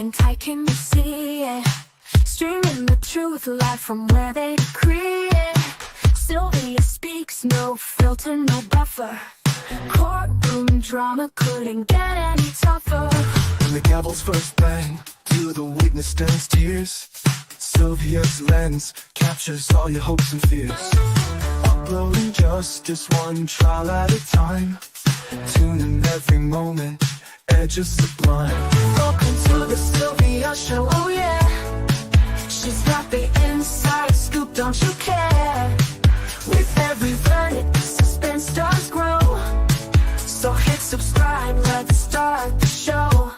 moment, I can see it. Streaming the truth live from where they decree it. Sylvia speaks, no filter, no buffer. Courtroom drama couldn't get any tougher. When the gavel's first bang, to the witness stands tears. Sylvia's lens captures all your hopes and fears. Uploading justice one trial at a time. Tune in every moment, edges sublime. Welcome to the Sylvia Show, oh yeah. She's got the inside scoop, don't you care? With every verdict, the suspense does grow. So hit subscribe, let's start the show.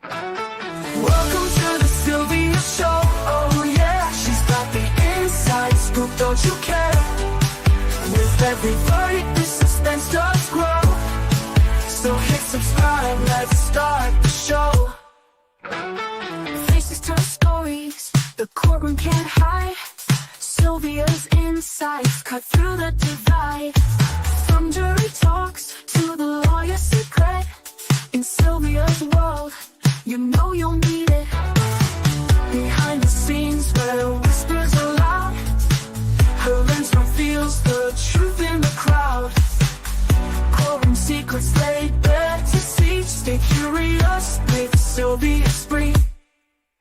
Welcome to the Sylvia Show, oh yeah. She's got the inside scoop, don't you care? With every verdict, the suspense does grow. So hit subscribe, let's start the show. Faces tell stories, the courtroom can't hide. Sylvia's insights cut through the divide. From jury talks to the lawyer's secret. In Sylvia's world, you know you'll need it. Behind the scenes where whispers are loud, her lens reveals the truth in the crowd. Courtroom secrets laid bare to see. Stay curious with Sylvia's brief.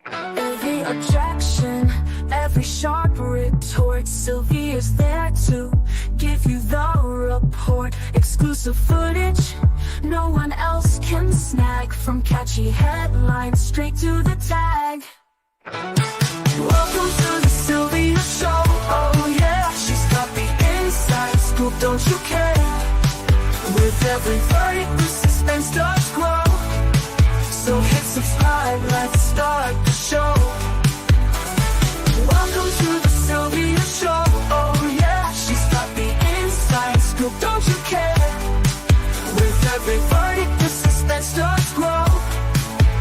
Every objection, every sharp retort, Sylvia's there to give you the report. Exclusive footage no one else can snag. From catchy headlines straight to the tag. Welcome to the Sylvia Show, oh yeah. She's got the inside scoop, don't you care? With every verdict, the suspense does grow. So hit subscribe, let's start the show. Welcome to the Sylvia Show, oh yeah. She's got the inside scoop, don't you care? With every verdict, the suspense does grow.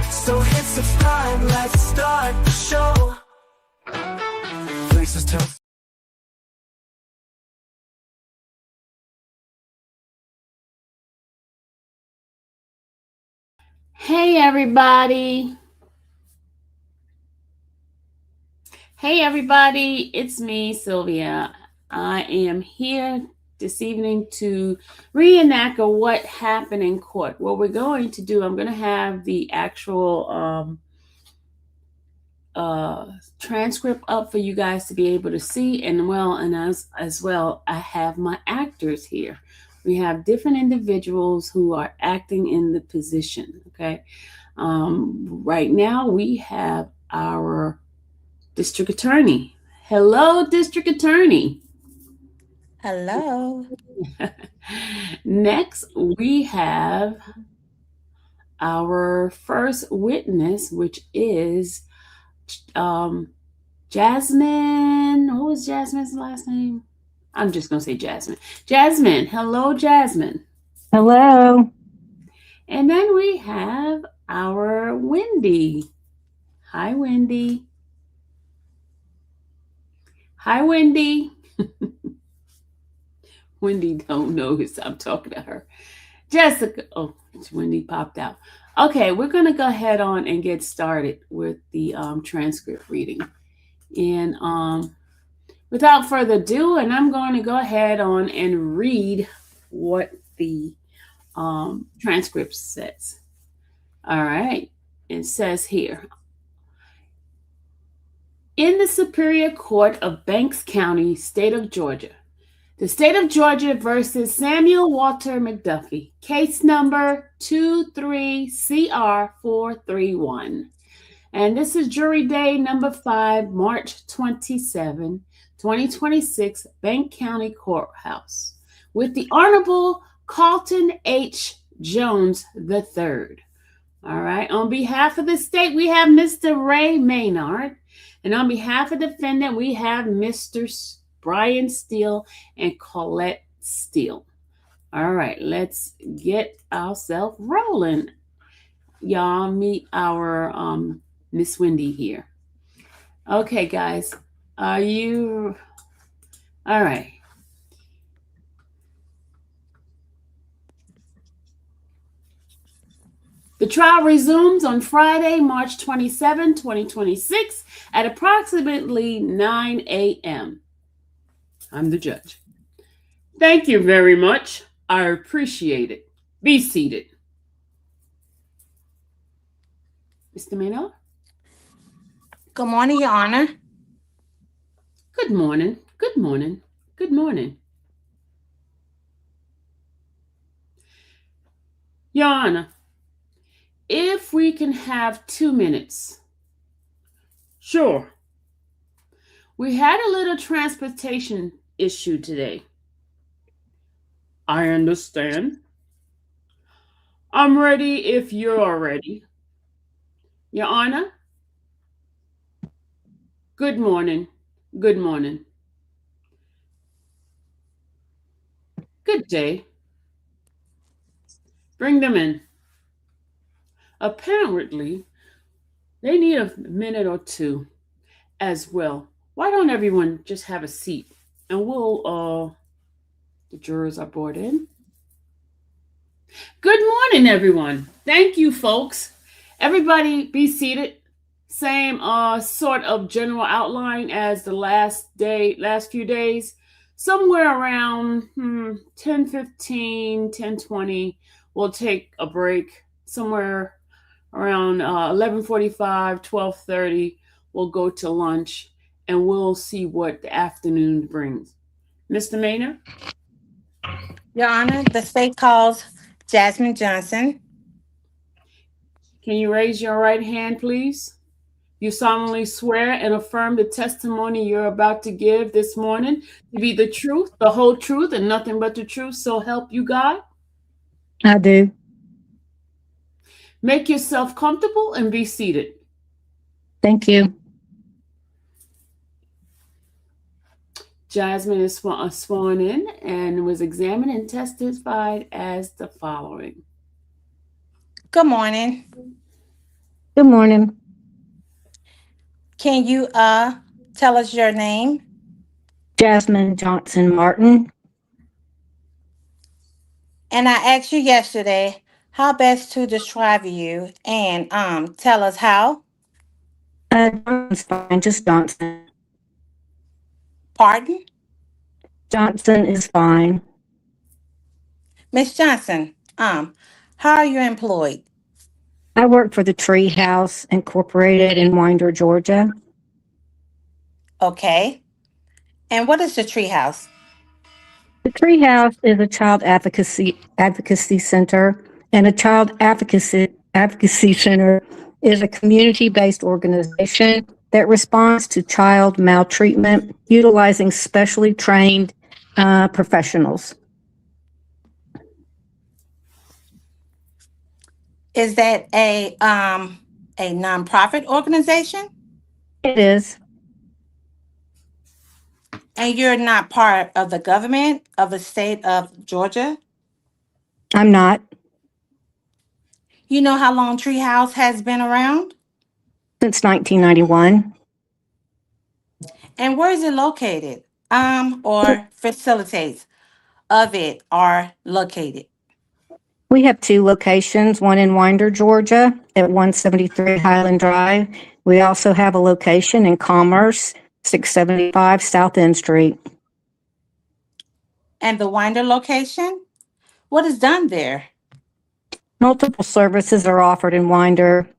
So hit subscribe, let's start the show. Faces tell. Hey everybody. Hey everybody, it's me, Sylvia. I am here this evening to reenact what happened in court. What we're going to do, I'm going to have the actual transcript up for you guys to be able to see, and as well, I have my actors here. We have different individuals who are acting in the position, okay? Right now, we have our district attorney. Hello, district attorney. Hello. Next, we have our first witness, which is Jasmine. What was Jasmine's last name? I'm just going to say Jasmine. Jasmine. Hello, Jasmine. Hello. And then we have our Wendy. Hi, Wendy. Hi, Wendy. Wendy don't notice I'm talking to her. Jessica. Oh, Wendy popped out. Okay, we're going to go ahead on and get started with the transcript reading. And without further ado, and I'm going to go ahead on and read what the transcript says. All right. It says here, in the Superior Court of Banks County, State of Georgia, the State of Georgia versus Samuel Walter McDuffie, case number 23CR431. And this is jury day number 5, March 27, 2026, Bank County Courthouse, with the Honorable Carlton H. Jones III. All right. On behalf of the state, we have Mr. Ray Maynard. And on behalf of the defendant, we have Mr. Brian Steele and Colette Steele. All right. Let's get ourselves rolling. Y'all meet our Miss Wendy here. Okay, guys. Are you all right? The trial resumes on Friday, March 27, 2026 at approximately 9 a.m. I'm the judge. Thank you very much. I appreciate it. Be seated. Mr. Maynard? Good morning, Your Honor. Good morning. Good morning. Good morning. Your Honor, if we can have 2 minutes. Sure. We had a little transportation issue today. I understand. I'm ready if you're ready. Your Honor? Good morning. Good morning. Good day. Bring them in. Apparently, they need a minute or two as well. Why don't everyone just have a seat and the jurors are brought in. Good morning, everyone. Thank you, folks. Everybody be seated. Same sort of general outline as the last few days. Somewhere around 10:15, 10:20, we'll take a break. Somewhere around 11:45, 12:30, we'll go to lunch, and we'll see what the afternoon brings. Mr. Maynard? Your Honor, the state calls Jasmine Johnson. Can you raise your right hand, please? You solemnly swear and affirm the testimony you're about to give this morning to be the truth, the whole truth, and nothing but the truth, so help you God? I do. Make yourself comfortable and be seated. Thank you. Jasmine is sworn in and was examined and testified as the following. Good morning. Good morning. Can you tell us your name? Jasmine Johnson Martin. And I asked you yesterday how best to describe you and tell us how. Johnson's fine, just Johnson. Pardon? Johnson is fine. Miss Johnson, how are you employed? I work for the Tree House Incorporated in Winder, Georgia. Okay. And what is the treehouse? The Tree House is a child advocacy center, and a child advocacy center is a community-based organization that responds to child maltreatment utilizing specially trained professionals. Is that a nonprofit organization? It is. And you're not part of the government of the state of Georgia? I'm not. You know how long Treehouse has been around? Since 1991. And where is it located? Or facilities of it are located? We have 2 locations, one in Winder, Georgia at 173 Highland Drive. We also have a location in Commerce, 675 South End Street. And the Winder location? What is done there? Multiple services are offered in Winder,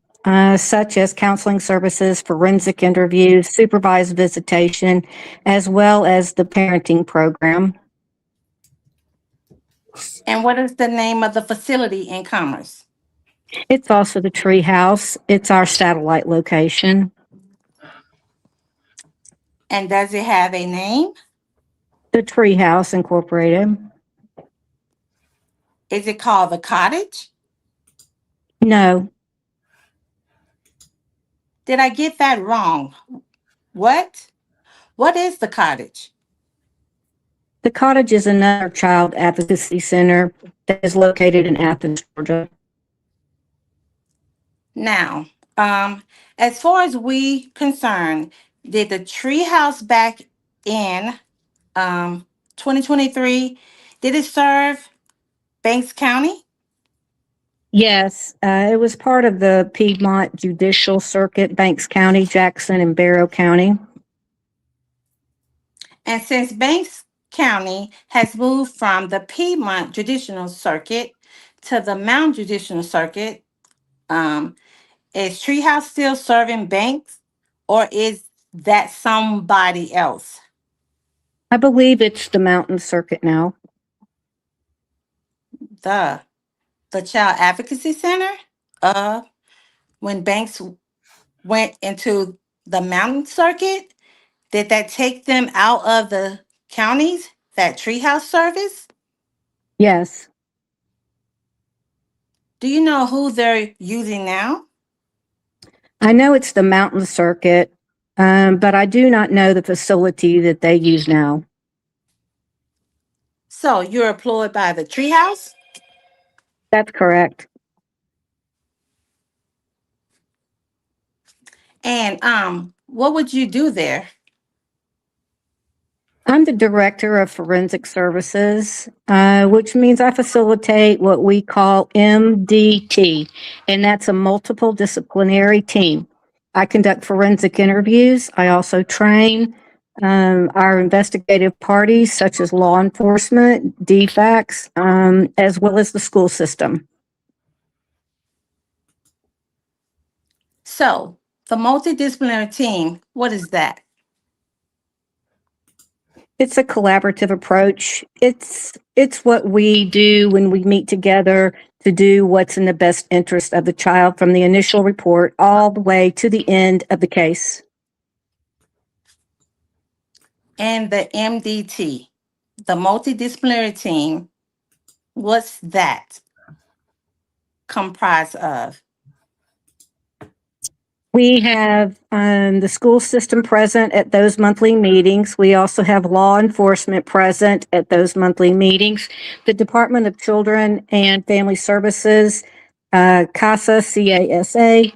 such as counseling services, forensic interviews, supervised visitation, as well as the parenting program. And what is the name of the facility in Commerce? It's also the Tree House. It's our satellite location. And does it have a name? The Tree House Incorporated. Is it called the Cottage? No. Did I get that wrong? What? What is the Cottage? The Cottage is another child advocacy center that is located in Athens, Georgia. Now, as far as we concerned, did the Treehouse back in 2023, did it serve Banks County? Yes, it was part of the Piedmont Judicial Circuit, Banks County, Jackson, and Barrow County. And since Banks County has moved from the Piedmont Judicial Circuit to the Mount Judicial Circuit, is Treehouse still serving Banks, or is that somebody else? I believe it's the Mountain Circuit now. The Child Advocacy Center? When Banks went into the Mountain Circuit, did that take them out of the counties, that Treehouse service? Yes. Do you know who they're using now? I know it's the Mountain Circuit, but I do not know the facility that they use now. So you're employed by the Treehouse? That's correct. And what would you do there? I'm the Director of Forensic Services, which means I facilitate what we call MDT, and that's a multiple disciplinary team. I conduct forensic interviews. I also train our investigative parties, such as law enforcement, DFACS, as well as the school system. So the multidisciplinary team, what is that? It's a collaborative approach. It's what we do when we meet together to do what's in the best interest of the child from the initial report all the way to the end of the case. And the MDT, the multidisciplinary team, what's that comprised of? We have the school system present at those monthly meetings. We also have law enforcement present at those monthly meetings. The Department of Children and Family Services, CASA, CASA,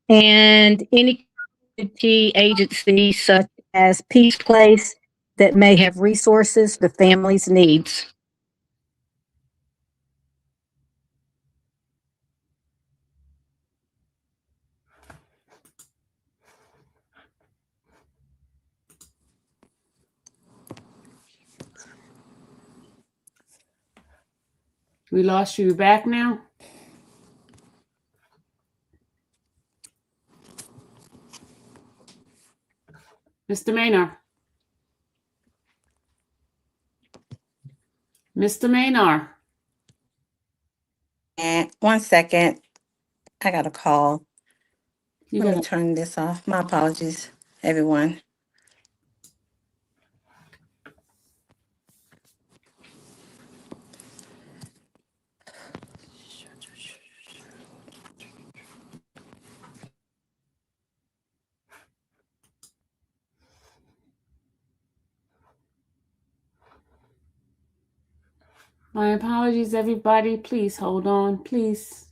and any community agency such as Peace Place that may have resources the family's needs. We lost you. You back now? Mr. Maynard. Mr. Maynard. And 1 second, I got a call. You Let me gotta, turn this off. My apologies, everyone. my apologies, everybody. Please hold on, please.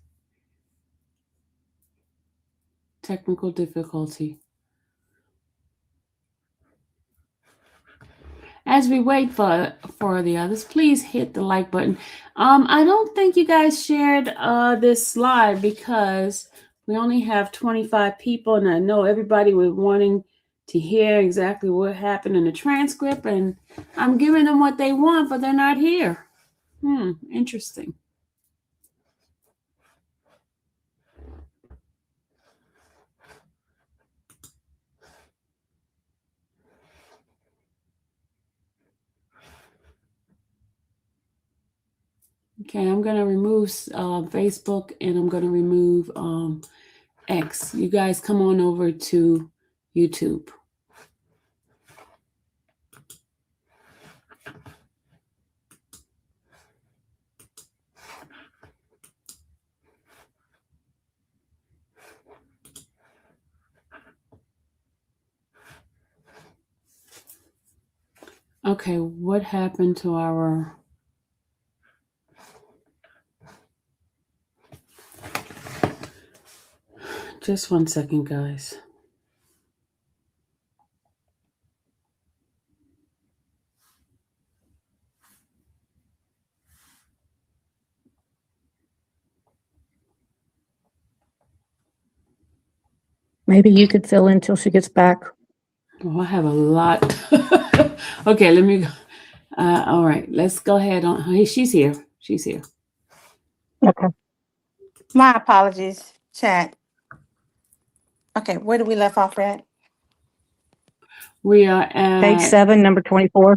Technical difficulty. As we wait for the others, please hit the like button. I don't think you guys shared this slide because we only have 25 people, and I know everybody was wanting to hear exactly what happened in the transcript, and I'm giving them what they want, but they're not here. Interesting. Okay, I'm going to remove Facebook, and I'm going to remove X. You guys come on over to YouTube. Okay, what happened to our... Just 1 second, guys. Maybe you could fill in till she gets back. Oh, I have a lot. Okay, let me go. All right, let's go ahead on. Hey, she's here. She's here. Okay. My apologies, chat. Okay, where did we left off at? We are Page at 7, number 24.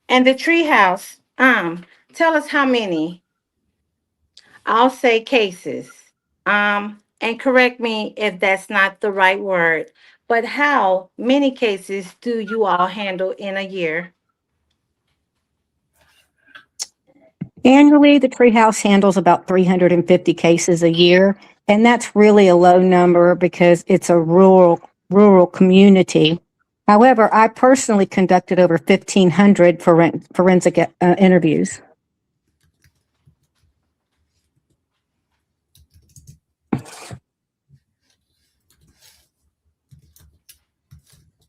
And the treehouse, tell us how many. I'll say cases. And correct me if that's not the right word, but how many cases do you all handle in a year? Annually, the Treehouse handles about 350 cases a year, and that's really a low number because it's a rural community. However, I personally conducted over 1,500 forensic interviews.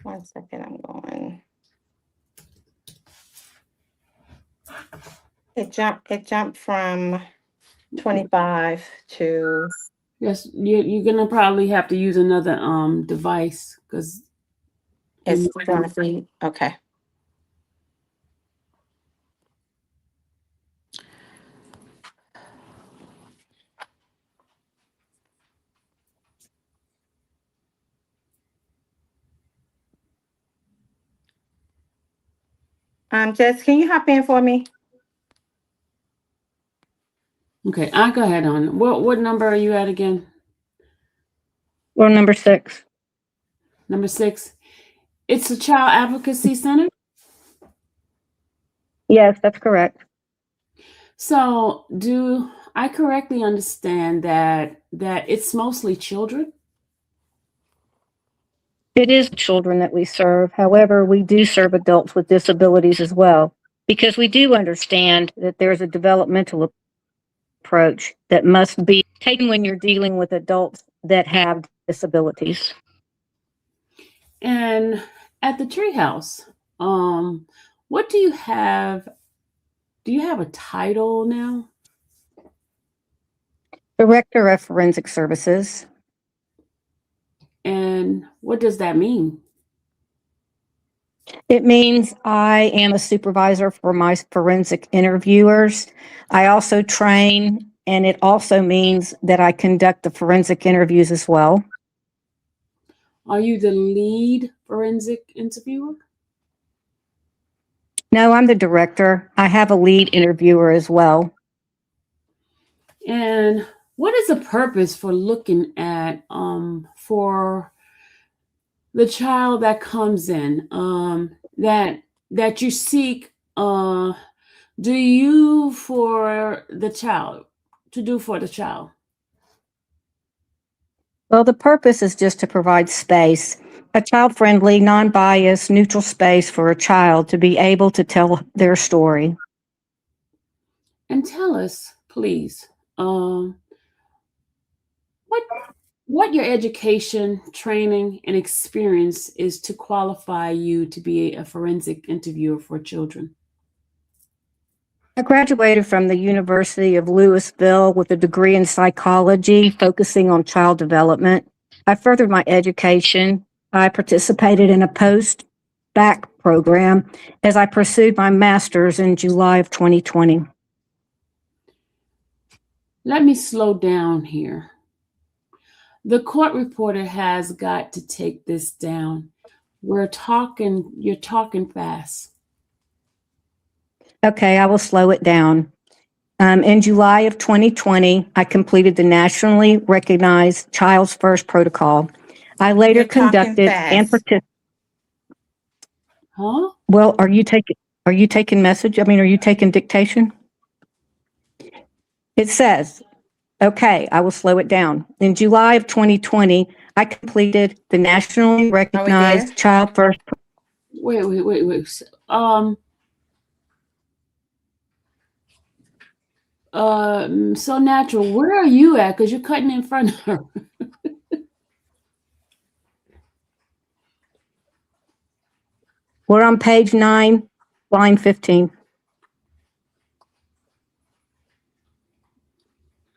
One second, I'm going. It jumped from 25 to yes. You're gonna probably have to use another device because it's going to be okay. Jess, can you hop in for me? okay. I'll go ahead on. What number are you at again? Well, number 6. Number 6. It's a child advocacy center. Yes, that's correct. So, do I correctly understand that it's mostly children? It is children that we serve. However, we do serve adults with disabilities as well, because we do understand that there's a developmental approach that must be taken when you're dealing with adults that have disabilities. And at the treehouse, what do you have? Do you have a title now? Director of Forensic Services. And what does that mean? It means I am a supervisor for my forensic interviewers. I also train, and it also means that I conduct the forensic interviews as well. Are you the lead forensic interviewer? No, I'm the director. I have a lead interviewer as well. And what is the purpose for looking at for the child that comes in that you seek do you for the child to do for the child? Well, the purpose is just to provide space, a child-friendly, non-biased, neutral space for a child to be able to tell their story. And tell us, please, what your education, training, and experience is to qualify you to be a forensic interviewer for children. I graduated from the University of Louisville with a degree in psychology, focusing on child development. I furthered my education. I participated in a post-bac program as I pursued my master's in July of 2020. Let me slow down here. The court reporter has got to take this down. You're talking fast. Okay, I will slow it down. In July of 2020, I completed the nationally recognized Child's First Protocol. I later conducted and participated. Huh? Well, are you taking message? I mean, are you taking dictation? It says, okay, I will slow it down. In July of 2020, I completed the nationally recognized Child First. Wait. So natural. Where are you at? Because you're cutting in front of her. We're on page 9, line 15.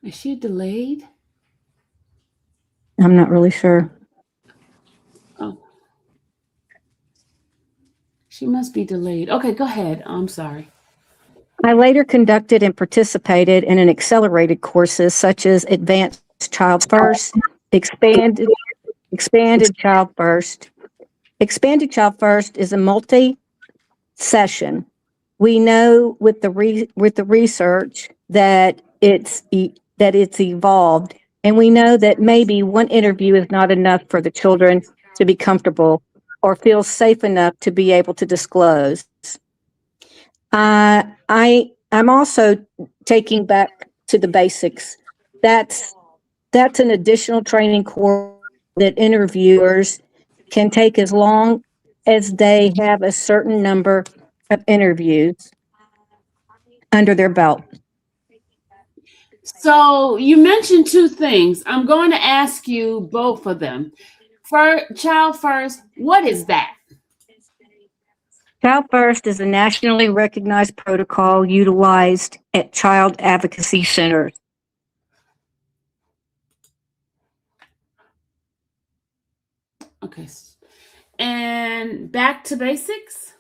Is she delayed? I'm not really sure. Oh, she must be delayed. Okay, go ahead. I'm sorry. I later conducted and participated in an accelerated courses such as Advanced Child First, Expanded Expanded Child First. Expanded Child First is a multi-session. We know with the research that it's evolved, and we know that maybe one interview is not enough for the children to be comfortable or feel safe enough to be able to disclose. I'm also taking back to the basics. That's that's an additional training course that interviewers can take as long as they have a certain number of interviews under their belt. So you mentioned two things. I'm going to ask you both of them. For child first, what is that? Child First is a nationally recognized protocol utilized at child advocacy centers. Okay. And back to basics.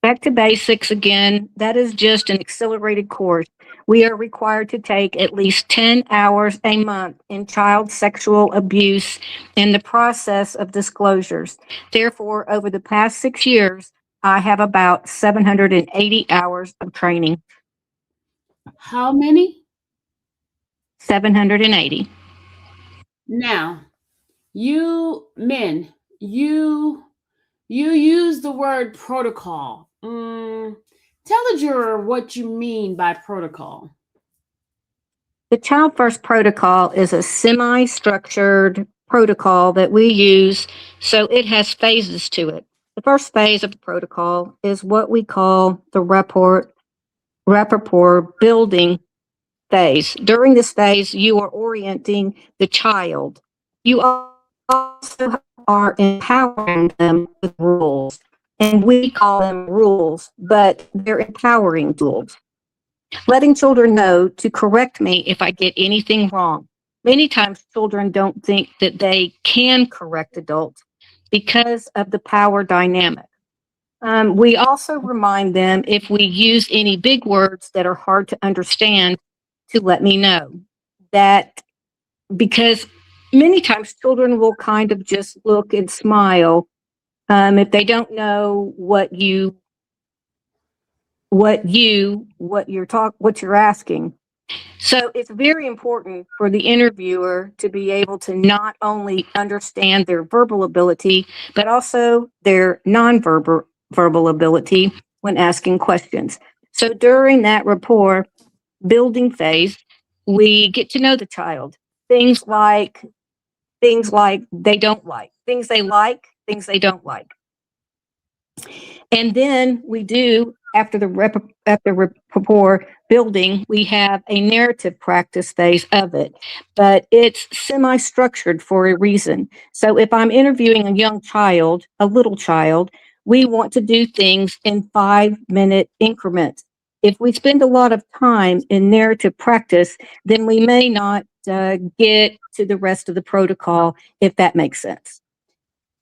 Back to basics again, that is just an accelerated course. We are required to take at least 10 hours a month in child sexual abuse in the process of disclosures. Therefore, over the past 6 years, I have about 780 hours of training. How many? 780. Now, you men, you use the word protocol. Tell the juror what you mean by protocol. The Child First protocol is a semi structured protocol that we use, so it has phases to it. The first phase of the protocol is what we call the rapport building phase. During this phase, you are orienting the child. You also are empowering them with rules, and we call them rules, but they're empowering tools. Letting children know to correct me if I get anything wrong. Many times, children don't think that they can correct adults because of the power dynamic. We also remind them if we use any big words that are hard to understand to let me know that because many times children will kind of just look and smile if they don't know what you're asking. So it's very important for the interviewer to be able to not only understand their verbal ability, but also their nonverbal ability when asking questions. So during that rapport building phase, we get to know the child. Things like they don't like, things they don't like. And then we do, after the rapport building, we have a narrative practice phase of it, but it's semi structured for a reason. So if I'm interviewing a young child, a little child, we want to do things in 5-minute increments. If we spend a lot of time in narrative practice, then we may not get to the rest of the protocol, if that makes sense.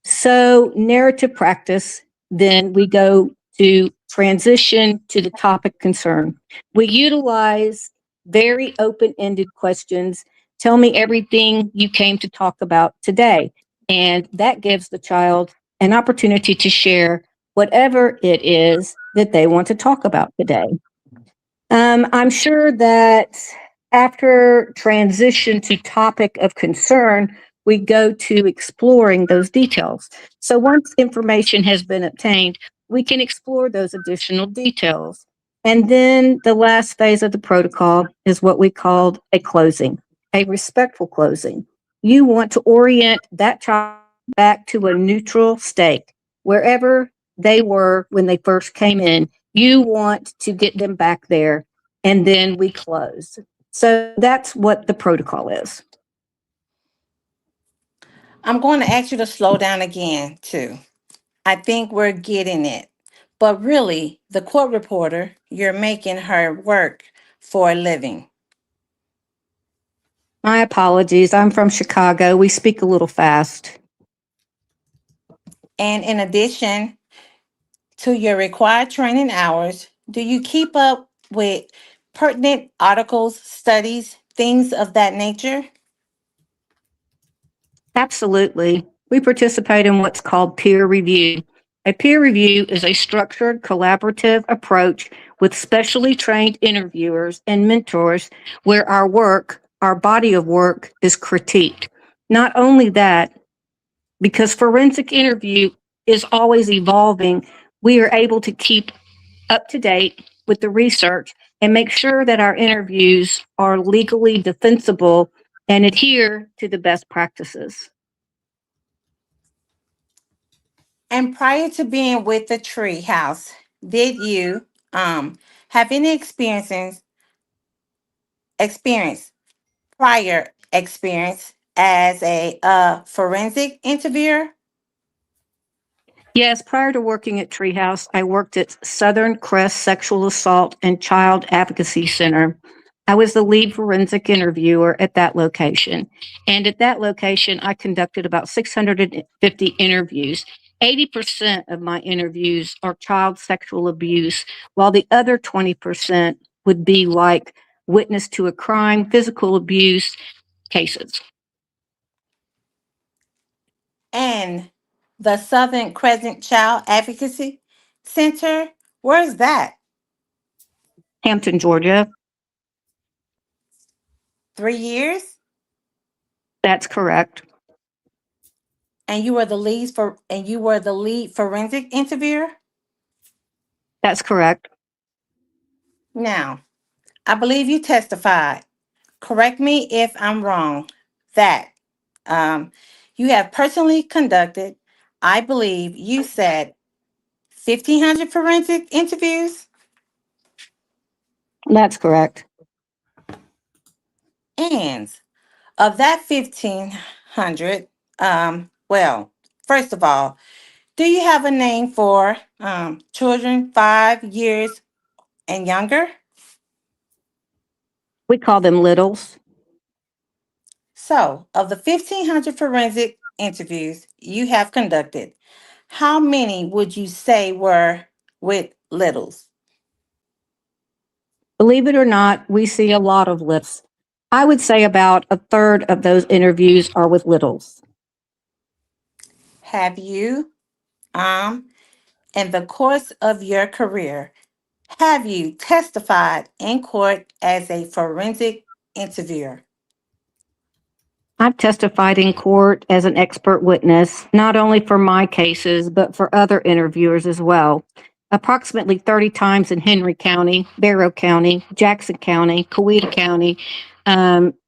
So, narrative practice, then we go to transition to the topic concern. We utilize very open ended questions. Tell me everything you came to talk about today. And that gives the child an opportunity to share whatever it is that they want to talk about today. I'm sure that after transition to topic of concern, we go to exploring those details. So once information has been obtained, we can explore those additional details. And then the last phase of the protocol is what we called a closing, a respectful closing. You want to orient that child back to a neutral state, wherever they were when they first came in. You want to get them back there, and then we close. So that's what the protocol is. I'm going to ask you to slow down again, too. I think we're getting it. But really, the court reporter, you're making her work for a living. My apologies. I'm from Chicago. We speak a little fast. And in addition to your required training hours, do you keep up with pertinent articles, studies, things of that nature? Absolutely. We participate in what's called peer review. A peer review is a structured, collaborative approach with specially trained interviewers and mentors where our work, our body of work, is critiqued. Not only that, because forensic interview is always evolving, we are able to keep up to date with the research and make sure that our interviews are legally defensible and adhere to the best practices. And prior to being with the Tree House, did you have any experience prior experience as a forensic interviewer? Yes, prior to working at Treehouse, I worked at Southern Crest Sexual Assault and Child Advocacy Center. I was the lead forensic interviewer at that location. And at that location, I conducted about 650 interviews. 80% of my interviews are child sexual abuse, while the other 20% would be like witness to a crime, physical abuse cases. And the Southern Crescent Child Advocacy Center, where's that? Hampton, Georgia. 3 years? That's correct. And you were the lead forensic interviewer? That's correct. Now, I believe you testified. Correct me if I'm wrong. That um, you have personally conducted, I believe you said 1,500 forensic interviews. That's correct. And of that 1,500, well, first of all, do you have a name for children 5 years and younger? We call them littles. So, of the 1,500 forensic interviews you have conducted, how many would you say were with littles? Believe it or not, we see a lot of littles. I would say about a third of those interviews are with littles. Have you, in the course of your career, have you testified in court as a forensic interviewer? I've testified in court as an expert witness, not only for my cases, but for other interviewers as well. Approximately 30 times in Henry County, Barrow County, Jackson County, Coweta County,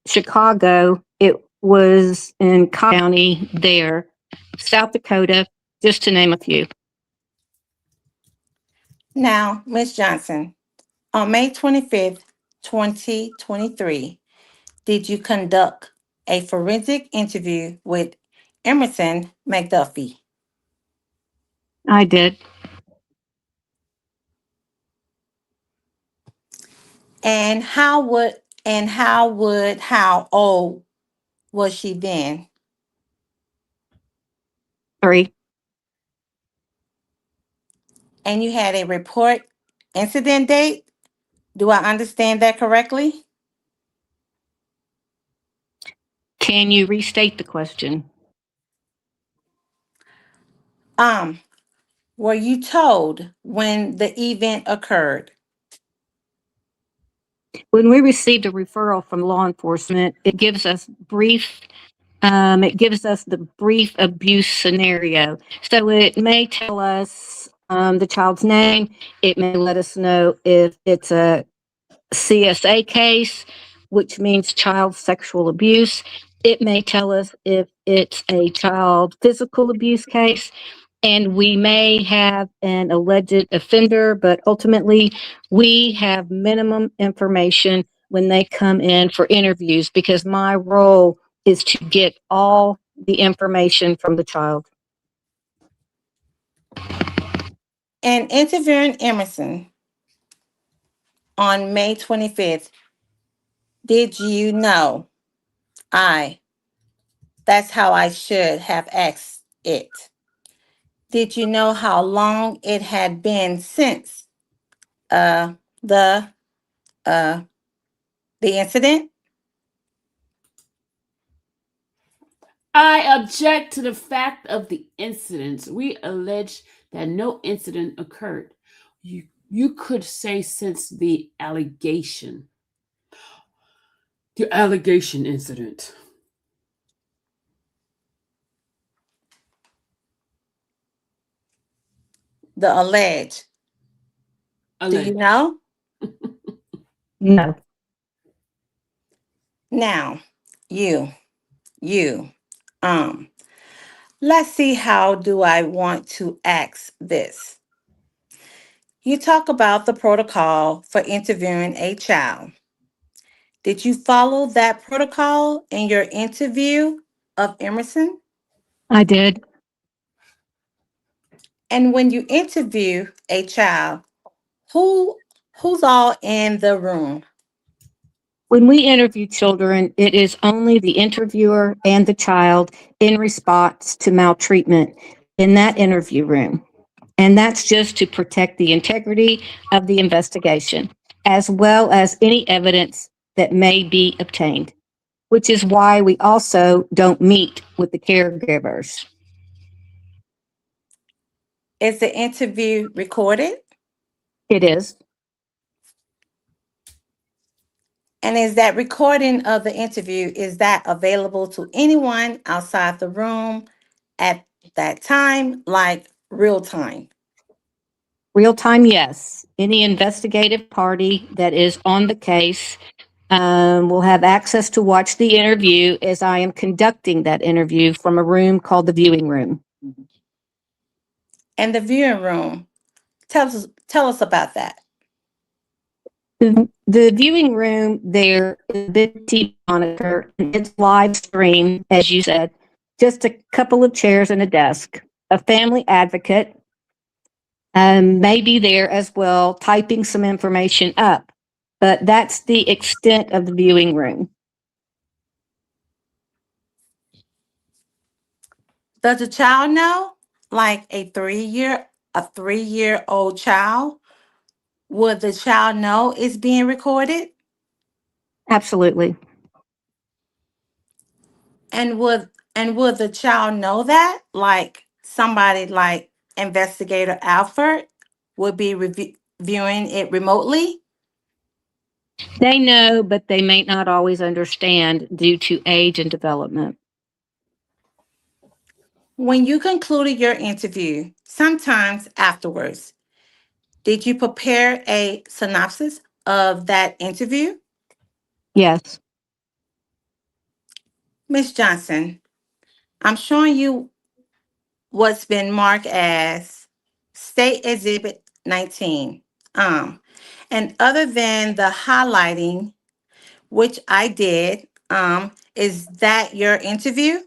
Chicago. It was in Cobb County there, South Dakota, just to name a few. Now, Ms. Johnson, on May 25th, 2023, did you conduct a forensic interview with Emerson McDuffie? I did. And how old was she then? 3. And you had a report incident date? Do I understand that correctly? Can you restate the question? Were you told when the event occurred? When we received a referral from law enforcement, it gives us the brief abuse scenario. So it may tell us the child's name. It may let us know if it's a CSA case, which means child sexual abuse. It may tell us if it's a child physical abuse case, and we may have an alleged offender, but ultimately we have minimum information when they come in for interviews because my role is to get all the information from the child. And interviewing Emerson on May 25th, did you know That's how I should have asked it. Did you know how long it had been since the incident? I object to the fact of the incidents. We allege that no incident occurred. You could say since the allegation. The allegation incident. The alleged. Do you know? No. Now, you, let's see, how do I want to ask this? You talk about the protocol for interviewing a child. Did you follow that protocol in your interview of Emerson? I did. And when you interview a child, who's all in the room? When we interview children, it is only the interviewer and the child in response to maltreatment in that interview room. And that's just to protect the integrity of the investigation, as well as any evidence that may be obtained, which is why we also don't meet with the caregivers. Is the interview recorded? It is. And is that recording of the interview, is that available to anyone outside the room at that time, like real time? Real time, yes. Any investigative party that is on the case will have access to watch the interview as I am conducting that interview from a room called the viewing room. And the viewing room, tell us about that. The viewing room, there is a big TV monitor, and it's live stream, as you said, just a couple of chairs and a desk. A family advocate may be there as well, typing some information up, but that's the extent of the viewing room. Does the child know? Like a 3-year-old child? Would the child know it's being recorded? Absolutely. And would the child know that? Like somebody like Investigator Alfred would be viewing it remotely? They know, but they may not always understand due to age and development. When you concluded your interview, sometimes afterwards, did you prepare a synopsis of that interview? Yes. Ms. Johnson, I'm showing you what's been marked as State Exhibit 19. And other than the highlighting, which I did, is that your interview?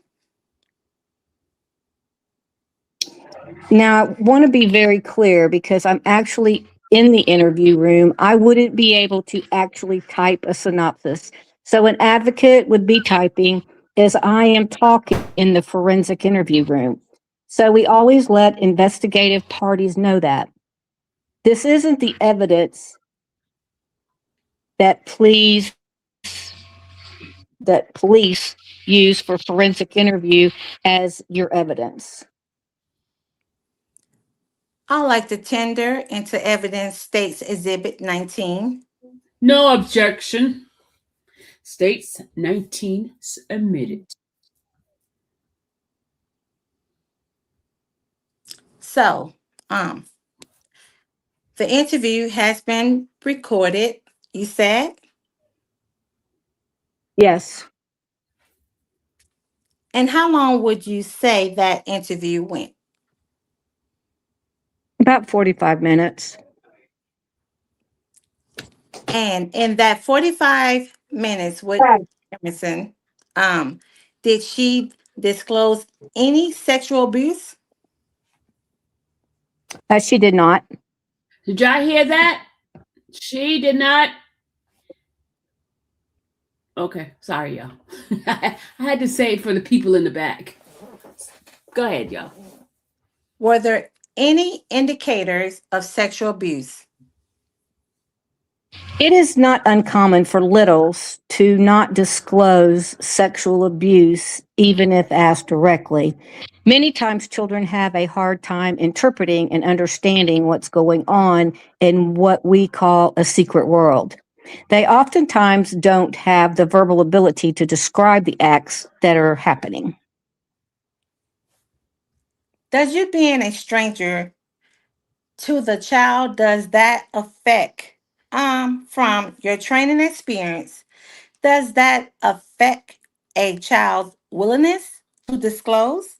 Now, I want to be very clear because I'm actually in the interview room. I wouldn't be able to actually type a synopsis. So an advocate would be typing as I am talking in the forensic interview room. So we always let investigative parties know that. This isn't the evidence that police use for forensic interview as your evidence. I'd like to tender into evidence States Exhibit 19. No objection. States 19 submitted. So, the interview has been recorded, you said? Yes. And how long would you say that interview went? About 45 minutes. And in that 45 minutes with Emerson, did she disclose any sexual abuse? She did not. Did y'all hear that? She did not. Okay, sorry, y'all. I had to say it for the people in the back. Go ahead, y'all. Were there any indicators of sexual abuse? It is not uncommon for littles to not disclose sexual abuse, even if asked directly. Many times, children have a hard time interpreting and understanding what's going on in what we call a secret world. They oftentimes don't have the verbal ability to describe the acts that are happening. Does you being a stranger to the child, does that affect from your training experience, does that affect a child's willingness to disclose?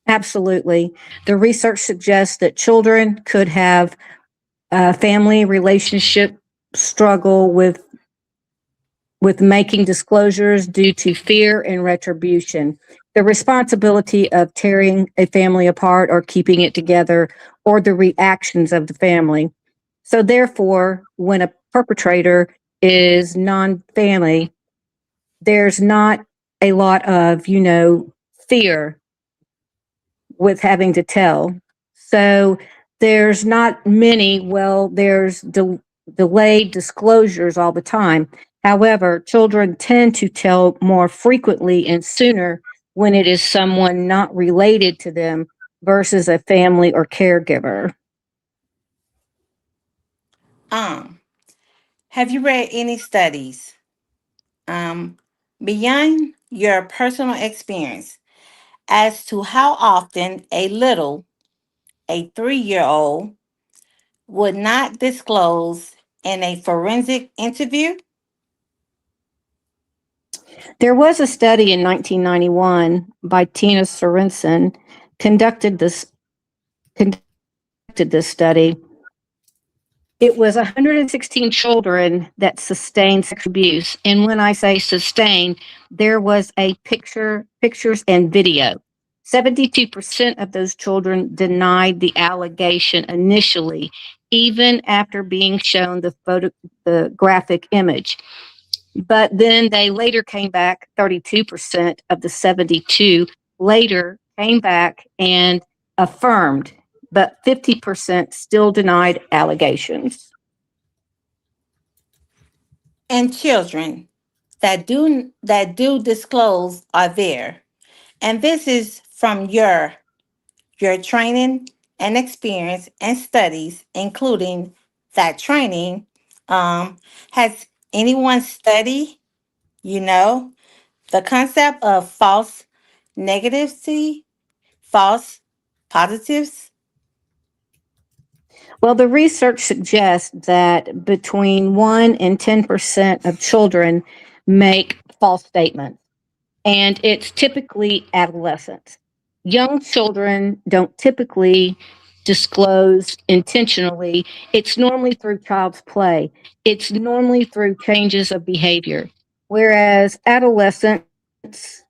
Absolutely. The research suggests that children could have a family relationship struggle with making disclosures due to fear and retribution, the responsibility of tearing a family apart or keeping it together, or the reactions of the family. So, therefore, when a perpetrator is non family, there's not a lot of, fear with having to tell. So, there's not many, there's delayed disclosures all the time. However, children tend to tell more frequently and sooner when it is someone not related to them versus a family or caregiver. Um, have you read any studies beyond your personal experience as to how often a 3-year-old, would not disclose in a forensic interview? There was a study in 1991 by Tina Sorensen conducted this conducted this study. It was 116 children that sustained sexual abuse. And when I say sustained, there was pictures and video. 72% of those children denied the allegation initially, even after being shown the graphic image. But then they later came back, 32% of the 72 later came back and affirmed, but 50% still denied allegations. And children that do disclose are there. And this is from your training and experience and studies, including that training. Has anyone studied, you know, the concept of false negativity, false positives? Well, the research suggests that between 1 and 10% of children make false statements, and it's typically adolescents. Young children don't typically disclose intentionally. It's normally through child's play, it's normally through changes of behavior. Whereas adolescents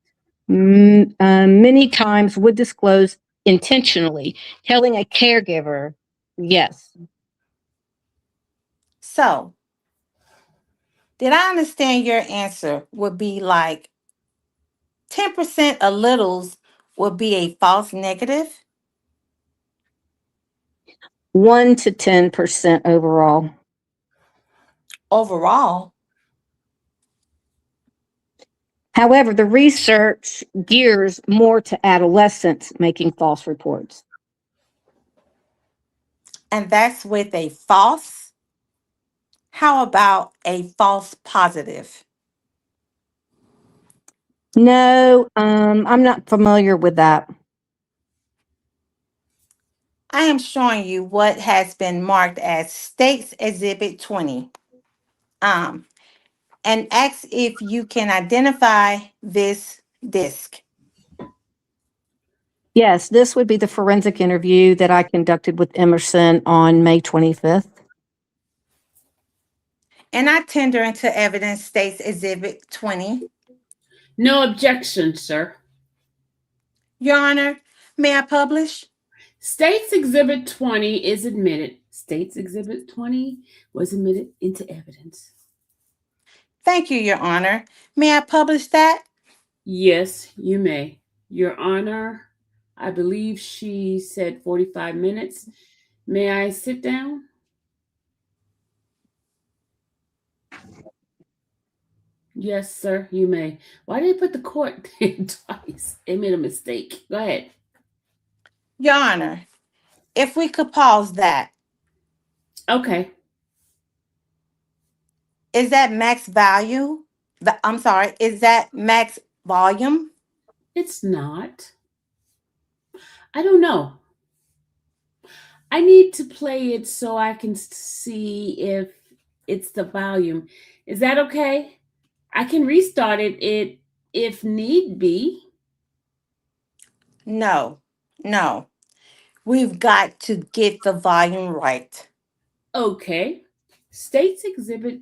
many times would disclose intentionally, telling a caregiver, yes. So, did I understand your answer would be like 10% of littles would be a false negative? 1 to 10% overall. Overall, However, the research gears more to adolescents making false reports. and that's with a false. How about a false positive? No, I'm not familiar with that. I am showing you what has been marked as States Exhibit 20. Um, and ask if you can identify this disc. Yes, this would be the forensic interview that I conducted with Emerson on May 25th. And I tender into evidence States Exhibit 20. No objection, sir. Your Honor, may I publish? States Exhibit 20 is admitted. States Exhibit 20 was admitted into evidence. Thank you, Your Honor. May I publish that? Yes, you may. Your Honor, I believe she said 45 minutes. May I sit down? Yes, sir, you may. Why did they put the court there twice? They made a mistake. Go ahead. Your Honor, if we could pause that. Okay. Is that max value? I'm sorry, is that max volume? It's not. I don't know. I need to play it so I can see if it's the volume. Is that okay? I can restart it if need be. No, no. We've got to get the volume right. Okay. State's exhibit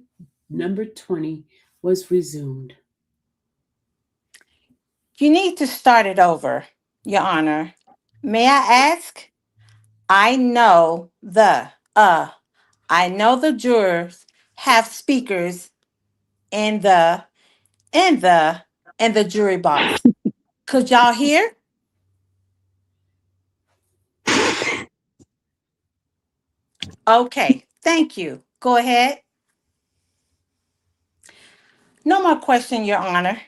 number 20 was resumed. You need to start it over, Your Honor. May I ask? I know I know the jurors have speakers in the jury box. Could y'all hear? Okay, thank you. Go ahead. No more question, Your Honor.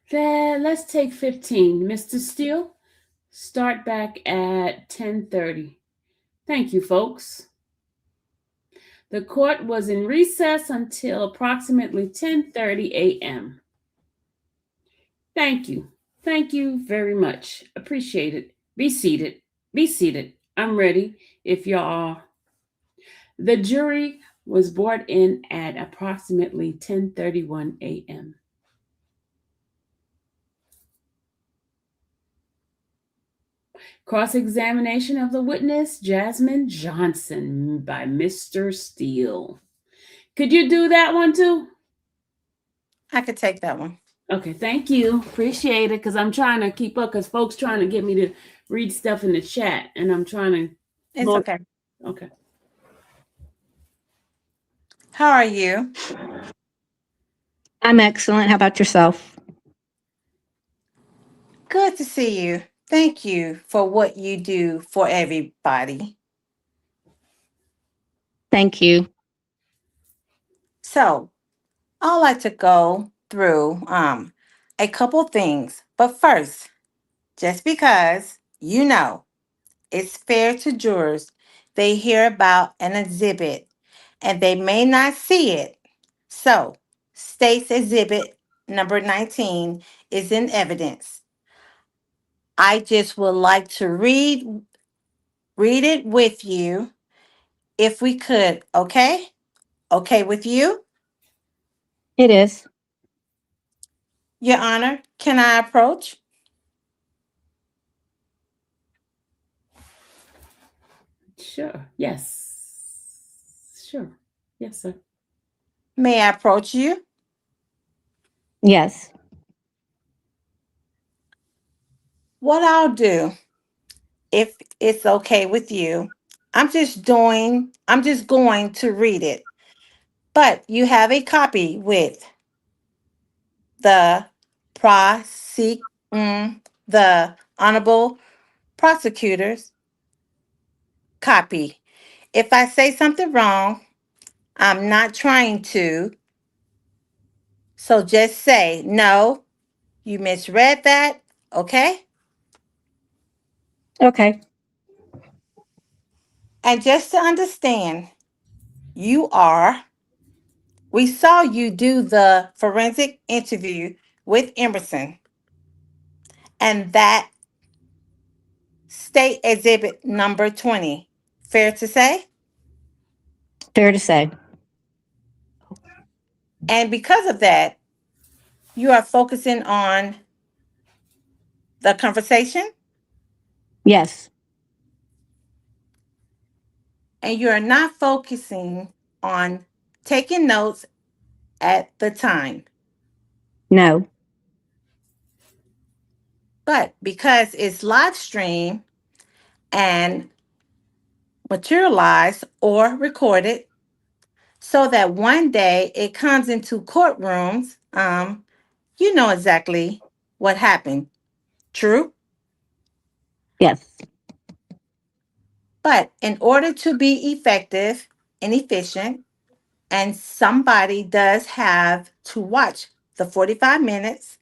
Then let's take 15. Mr. Steele, start back at 10:30. Thank you, folks. The court was in recess until approximately 10:30 a.m. Thank you. Thank you very much. Appreciate it. Be seated. Be seated. I'm ready if y'all are. The jury was brought in at approximately 10:31 a.m. Cross-examination of the witness, Jasmine Johnson, by Mr. Steele. Could you do that one too? I could take that one. Okay, thank you. Appreciate it, because I'm trying to keep up, because folks trying to get me to read stuff in the chat, and I'm trying to... It's okay. Okay. How are you? I'm excellent. How about yourself? Good to see you. Thank you for what you do for everybody. Thank you. So, I'd like to go through a couple things. But first, just because it's fair to jurors, they hear about an exhibit and they may not see it. So, state's exhibit number 19 is in evidence. I just would like to read it with you if we could, okay? Okay with you? It is. Your Honor, can I approach? Sure. Yes. Sure. Yes, sir. May I approach you? Yes. What I'll do, if it's okay with you, I'm just going to read it. But you have a copy with the the honorable prosecutor's copy. If I say something wrong, I'm not trying to. So just say, no, you misread that, okay? Okay. And just to understand, we saw you do the forensic interview with Emerson, and that state exhibit number 20. Fair to say? Fair to say. And because of that, you are focusing on the conversation Yes. and you are not focusing on taking notes at the time. No. But because it's live stream and materialized or recorded so that one day it comes into courtrooms, you know exactly what happened. True? Yes. But in order to be effective and efficient, and somebody does have to watch the 45 minutes,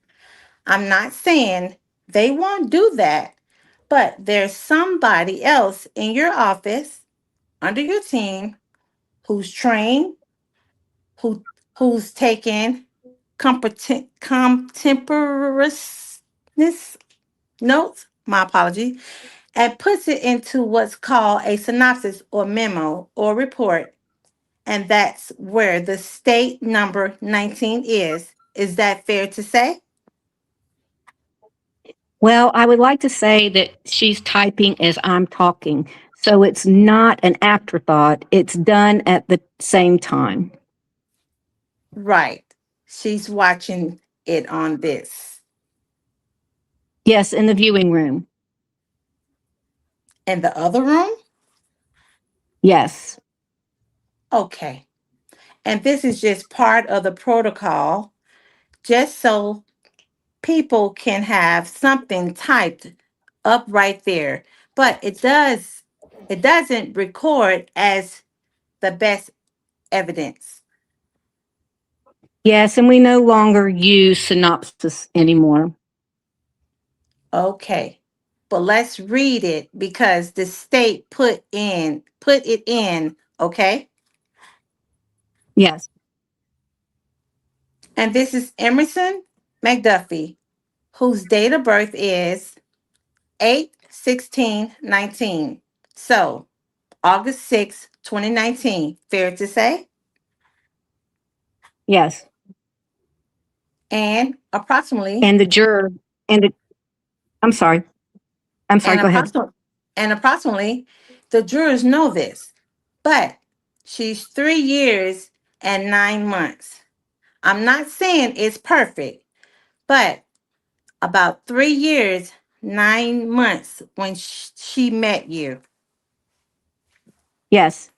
I'm not saying they won't do that, but there's somebody else in your office under your team who's trained, who who's taken contemporaneous notes, my apology, and puts it into what's called a synopsis or memo or report. And that's where the state number 19 is. Is that fair to say? Well, I would like to say that she's typing as I'm talking. So it's not an afterthought, it's done at the same time. Right. She's watching it on this. Yes, in the viewing room. In the other room? Yes. Okay. And this is just part of the protocol, just so people can have something typed up right there. But it doesn't record as the best evidence. Yes, and we no longer use synopsis anymore. Okay. But let's read it because the state put it in, okay? Yes. And this is Emerson McDuffie, whose date of birth is 8/16/19. So August 6, 2019. Fair to say? Yes. And approximately, And the juror and the I'm sorry. I'm sorry, and go ahead. approximately, and approximately, the jurors know this, but she's 3 years and 9 months. I'm not saying it's perfect, but about 3 years, 9 months when she met you. Yes.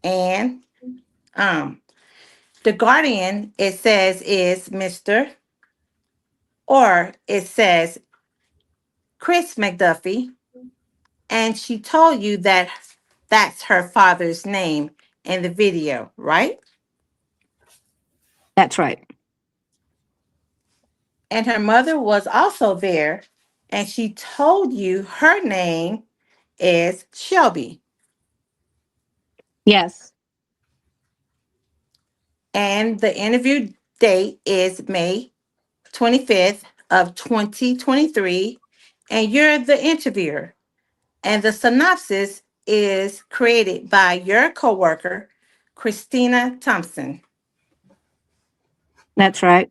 And um, the guardian, it says, is Mr. or it says Chris McDuffie. And she told you that that's her father's name in the video, right? That's right. And her mother was also there, and she told you her name is Shelby. Yes. And the interview date is May 25th of 2023, and you're the interviewer. And the synopsis is created by your coworker, Christina Thompson. That's right.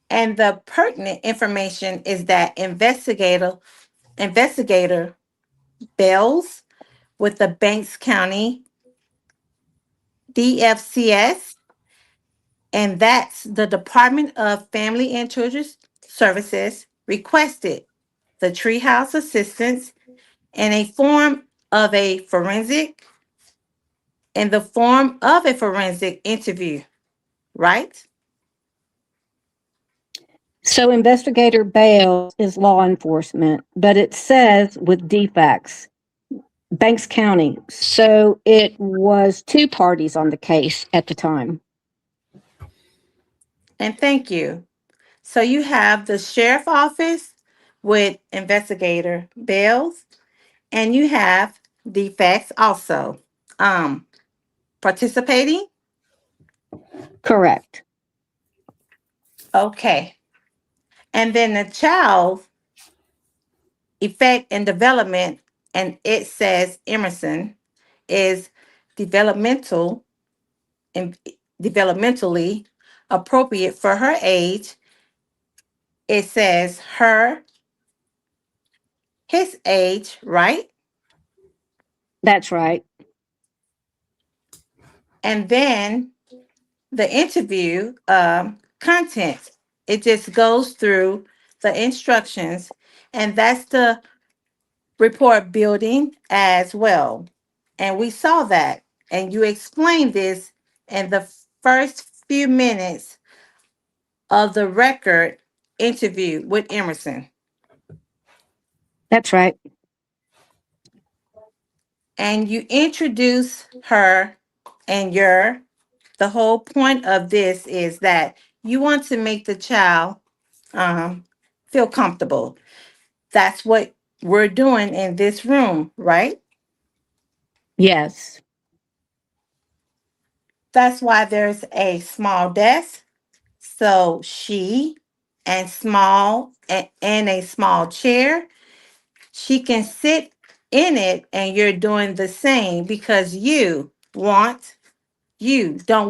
And the pertinent information is that investigator Bells with the Banks County DFCS, and that's the Department of Family and Children's Services, requested the treehouse assistance in a form of a forensic in the form of a forensic interview, right? So investigator Bales is law enforcement, but it says with defects, Banks County. So it was two parties on the case at the time. And thank you. So you have the sheriff office with investigator Bells, and you have defects also participating. Correct. Okay. And then the child effect and development, and it says Emerson is developmental and developmentally appropriate for her age. It says his age, right? That's right. And then the interview content, it just goes through the instructions, and that's the report building as well. And we saw that. And you explained this in the first few minutes of the record interview with Emerson. That's right. And you introduce her, and the whole point of this is that you want to make the child feel comfortable. That's what we're doing in this room, right? Yes. That's why there's a small desk. So and a small chair, she can sit in it, and you're doing the same because you don't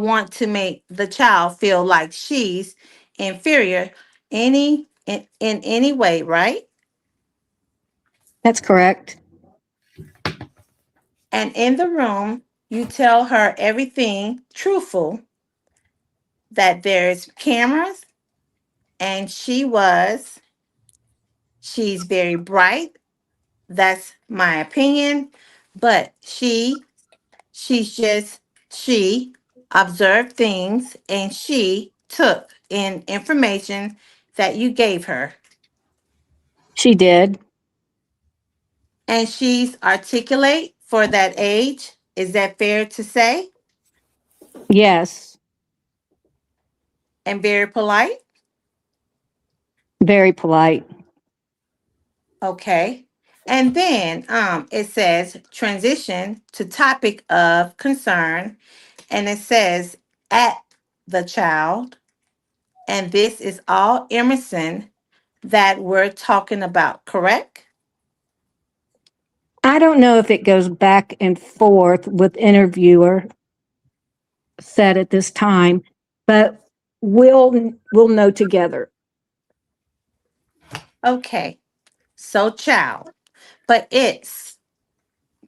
want to make the child feel like she's inferior in any way, right? That's correct. And in the room, you tell her everything truthful, that there's cameras, and she's very bright. That's my opinion. But she observed things, and she took in information that you gave her. She did. And she's articulate for that age. Is that fair to say? Yes. And very polite? Very polite. Okay. And then it says transition to topic of concern, and it says at the child. And this is all Emerson that we're talking about, correct? I don't know if it goes back and forth with interviewer said at this time, but we'll know together. Okay. So child. But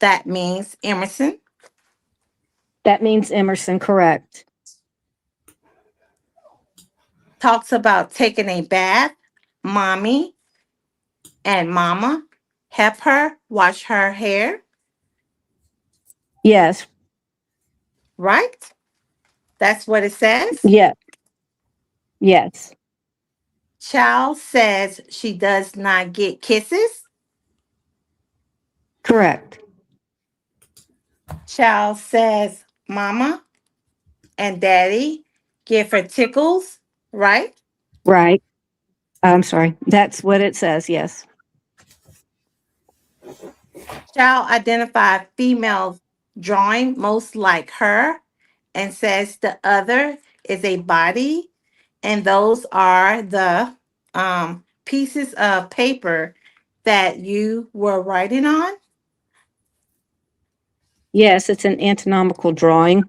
that means Emerson. That means Emerson, correct. Talks about taking a bath, mommy and mama help her wash her hair, Yes. right? That's what it says. Yes. Yes. Child says she does not get kisses. Correct. Child says mama and daddy give her tickles, right? Right. I'm sorry. That's what it says. Yes. Child identified female drawing most like her, and says the other is a body, and those are the pieces of paper that you were writing on. Yes. It's an anatomical drawing.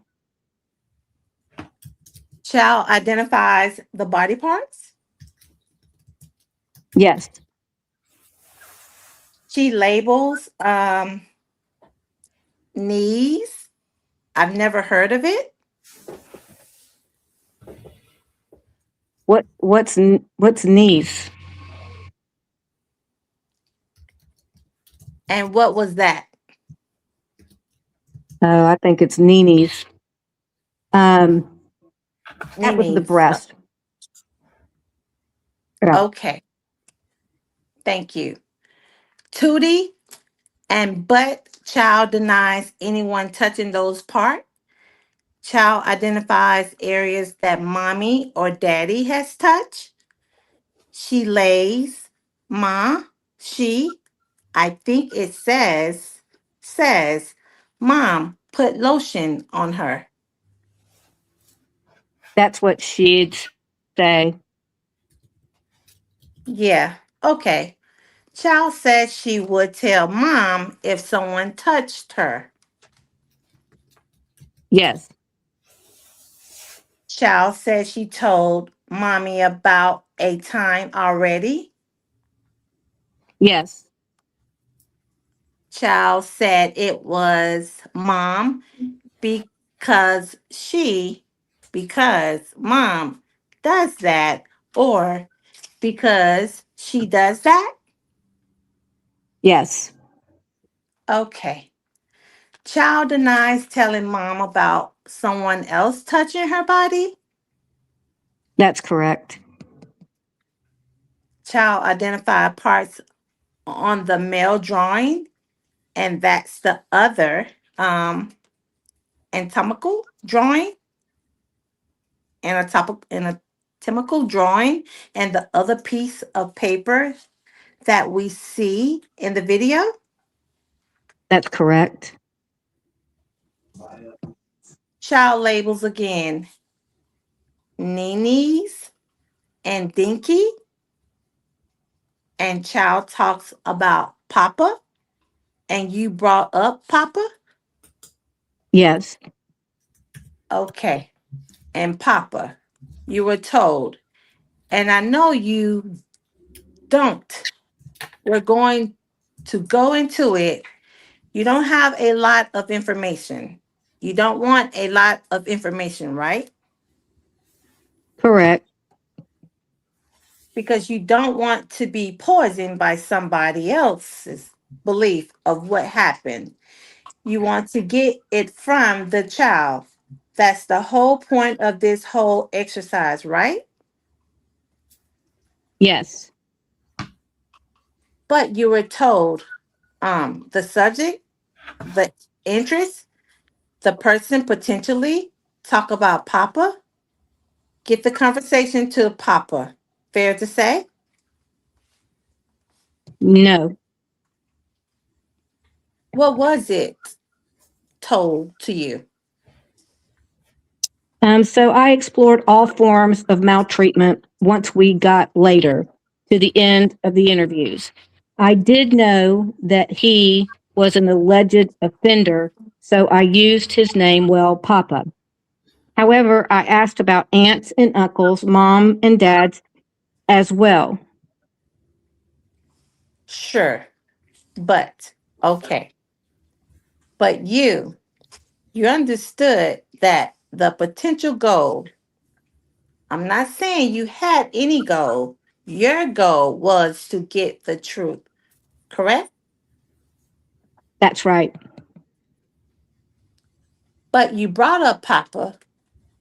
Child identifies the body parts. Yes. She labels knees. I've never heard of it. What's knees? And what was that? Oh, I think it's Nini's. That was the Knees. breast. Yeah. Okay. Thank you. Tootie and butt. Child denies anyone touching those parts. Child identifies areas that mommy or daddy has touched. She lays, I think it says, mom, put lotion on her. That's what she'd say. Yeah, okay. Child said she would tell mom if someone touched her. Yes. Child said she told mommy about a time already. Yes. Child said it was mom because mom does that, or because she does that. Yes. Okay. Child denies telling mom about someone else touching her body. That's correct. Child identified parts on the male drawing, and that's the other anatomical drawing, anatomical drawing, and the other piece of paper that we see in the video. That's correct. Child labels again Nini's and Dinky, and child talks about Papa, and you brought up Papa. Yes. Okay. And Papa, you were told, and I know you don't. We're going to go into it. You don't have a lot of information. You don't want a lot of information, right? Correct. Because you don't want to be poisoned by somebody else's belief of what happened. You want to get it from the child. That's the whole point of this whole exercise, right? Yes. But you were told the subject, the interest, the person potentially talk about Papa, get the conversation to Papa. Fair to say? No. What was it told to you? So I explored all forms of maltreatment once we got later to the end of the interviews. I did know that he was an alleged offender, so I used his name, well, Papa. However, I asked about aunts and uncles, mom and dads as well. Sure, but okay. But you understood that the potential goal, I'm not saying you had any goal, your goal was to get the truth, correct? That's right. But you brought up Papa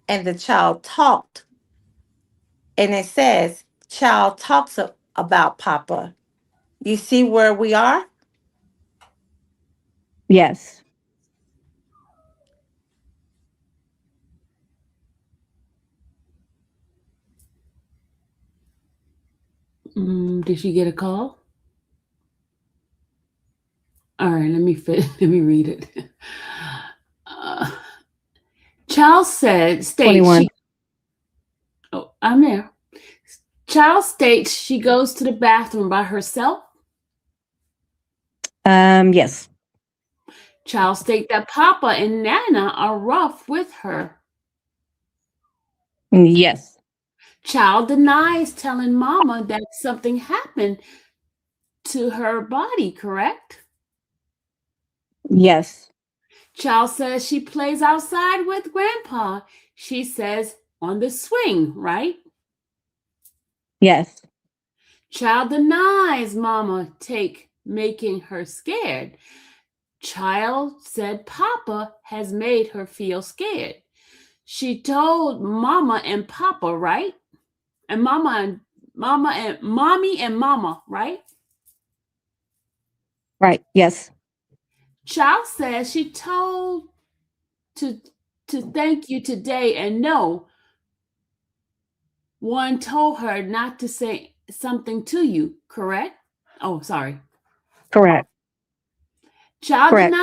and the child talked, and it says, child talks about Papa. You see where we are? Yes. Did she get a call? All right, let me let me read it. Uh, Child states 21. Oh, I'm there. Child states she goes to the bathroom by herself. Yes. Child states that Papa and Nana are rough with her. Yes. Child denies telling Mama that something happened to her body, correct? Yes. Child says she plays outside with Grandpa. She says on the swing, right? Yes. Child denies Mama making her scared. Child said Papa has made her feel scared. She told Mama and Papa, right? And Mommy and Mama, right? Right. Yes. Child says she told to thank you today, and no one told her not to say something to you, correct? Oh, sorry. Correct. Child Correct.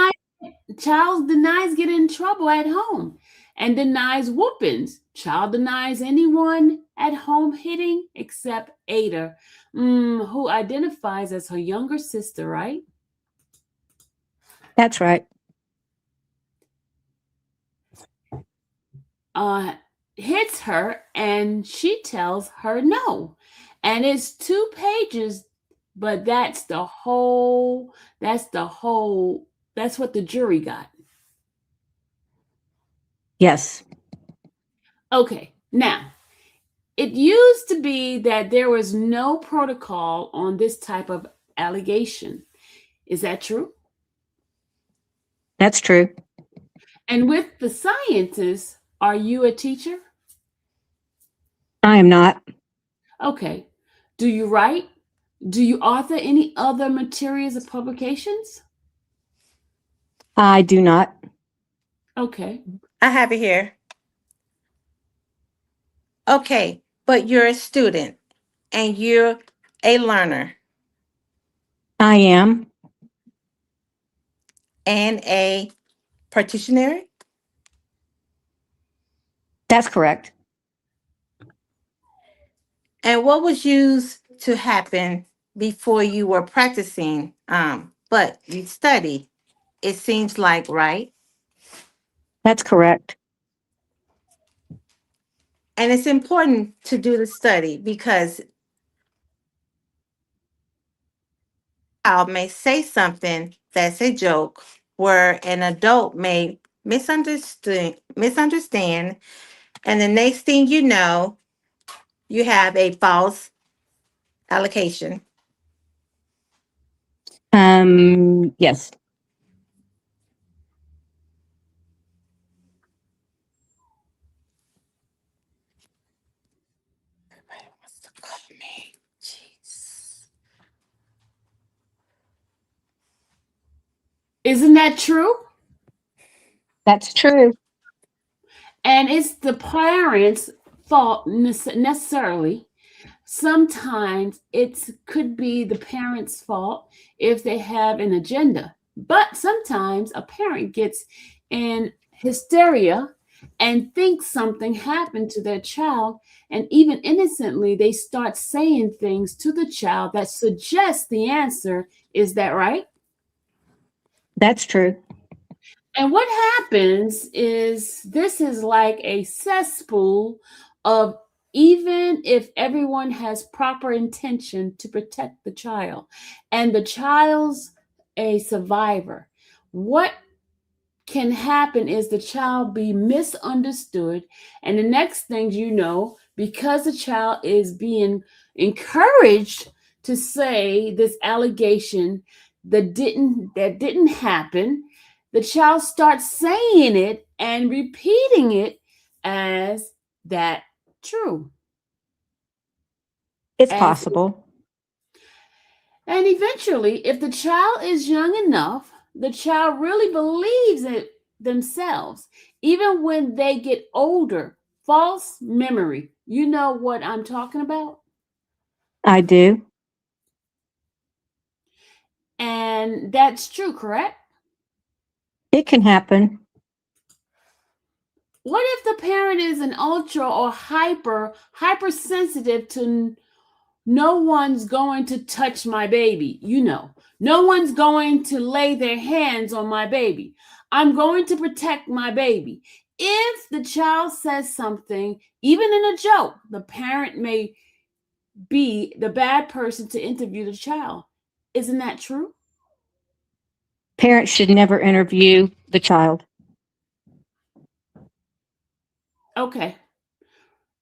denies getting in trouble at home and denies whoopings. Child denies anyone at home hitting except Ada, who identifies as her younger sister, right? That's right. Hits her and she tells her no. And it's 2 pages, but that's what the jury got. Yes. Okay, now, it used to be that there was no protocol on this type of allegation. Is that true? That's true. And with the sciences, are you a teacher? I am not. Okay. Do you write? Do you author any other materials or publications? I do not. Okay. I have it here. Okay, but you're a student and you're a learner I am. and a practitioner. That's correct. And what was used to happen before you were practicing? But you study, it seems like, right? That's correct. And it's important to do the study because I may say something that's a joke where an adult may misunderstand, and the next thing you know, you have a false allocation. Yes. Everybody wants to call me. Jeez. Isn't that true? That's true. And it's the parents' fault necessarily. Sometimes it could be the parents' fault if they have an agenda. But sometimes a parent gets in hysteria and thinks something happened to their child. And even innocently, they start saying things to the child that suggest the answer. Is that right? That's true. And what happens is this is like a cesspool of, even if everyone has proper intention to protect the child and the child's a survivor, what can happen is the child be misunderstood. And the next thing you know, because the child is being encouraged to say this allegation that didn't happen, the child starts saying it and repeating it as that true. It's As, possible. and eventually, if the child is young enough, the child really believes it themselves. Even when they get older, false memory. You know what I'm talking about? I do. And that's true, correct? It can happen. What if the parent is an ultra or hypersensitive to no one's going to touch my baby? No one's going to lay their hands on my baby. I'm going to protect my baby. If the child says something, even in a joke, the parent may be the bad person to interview the child. Isn't that true? Parents should never interview the child. Okay.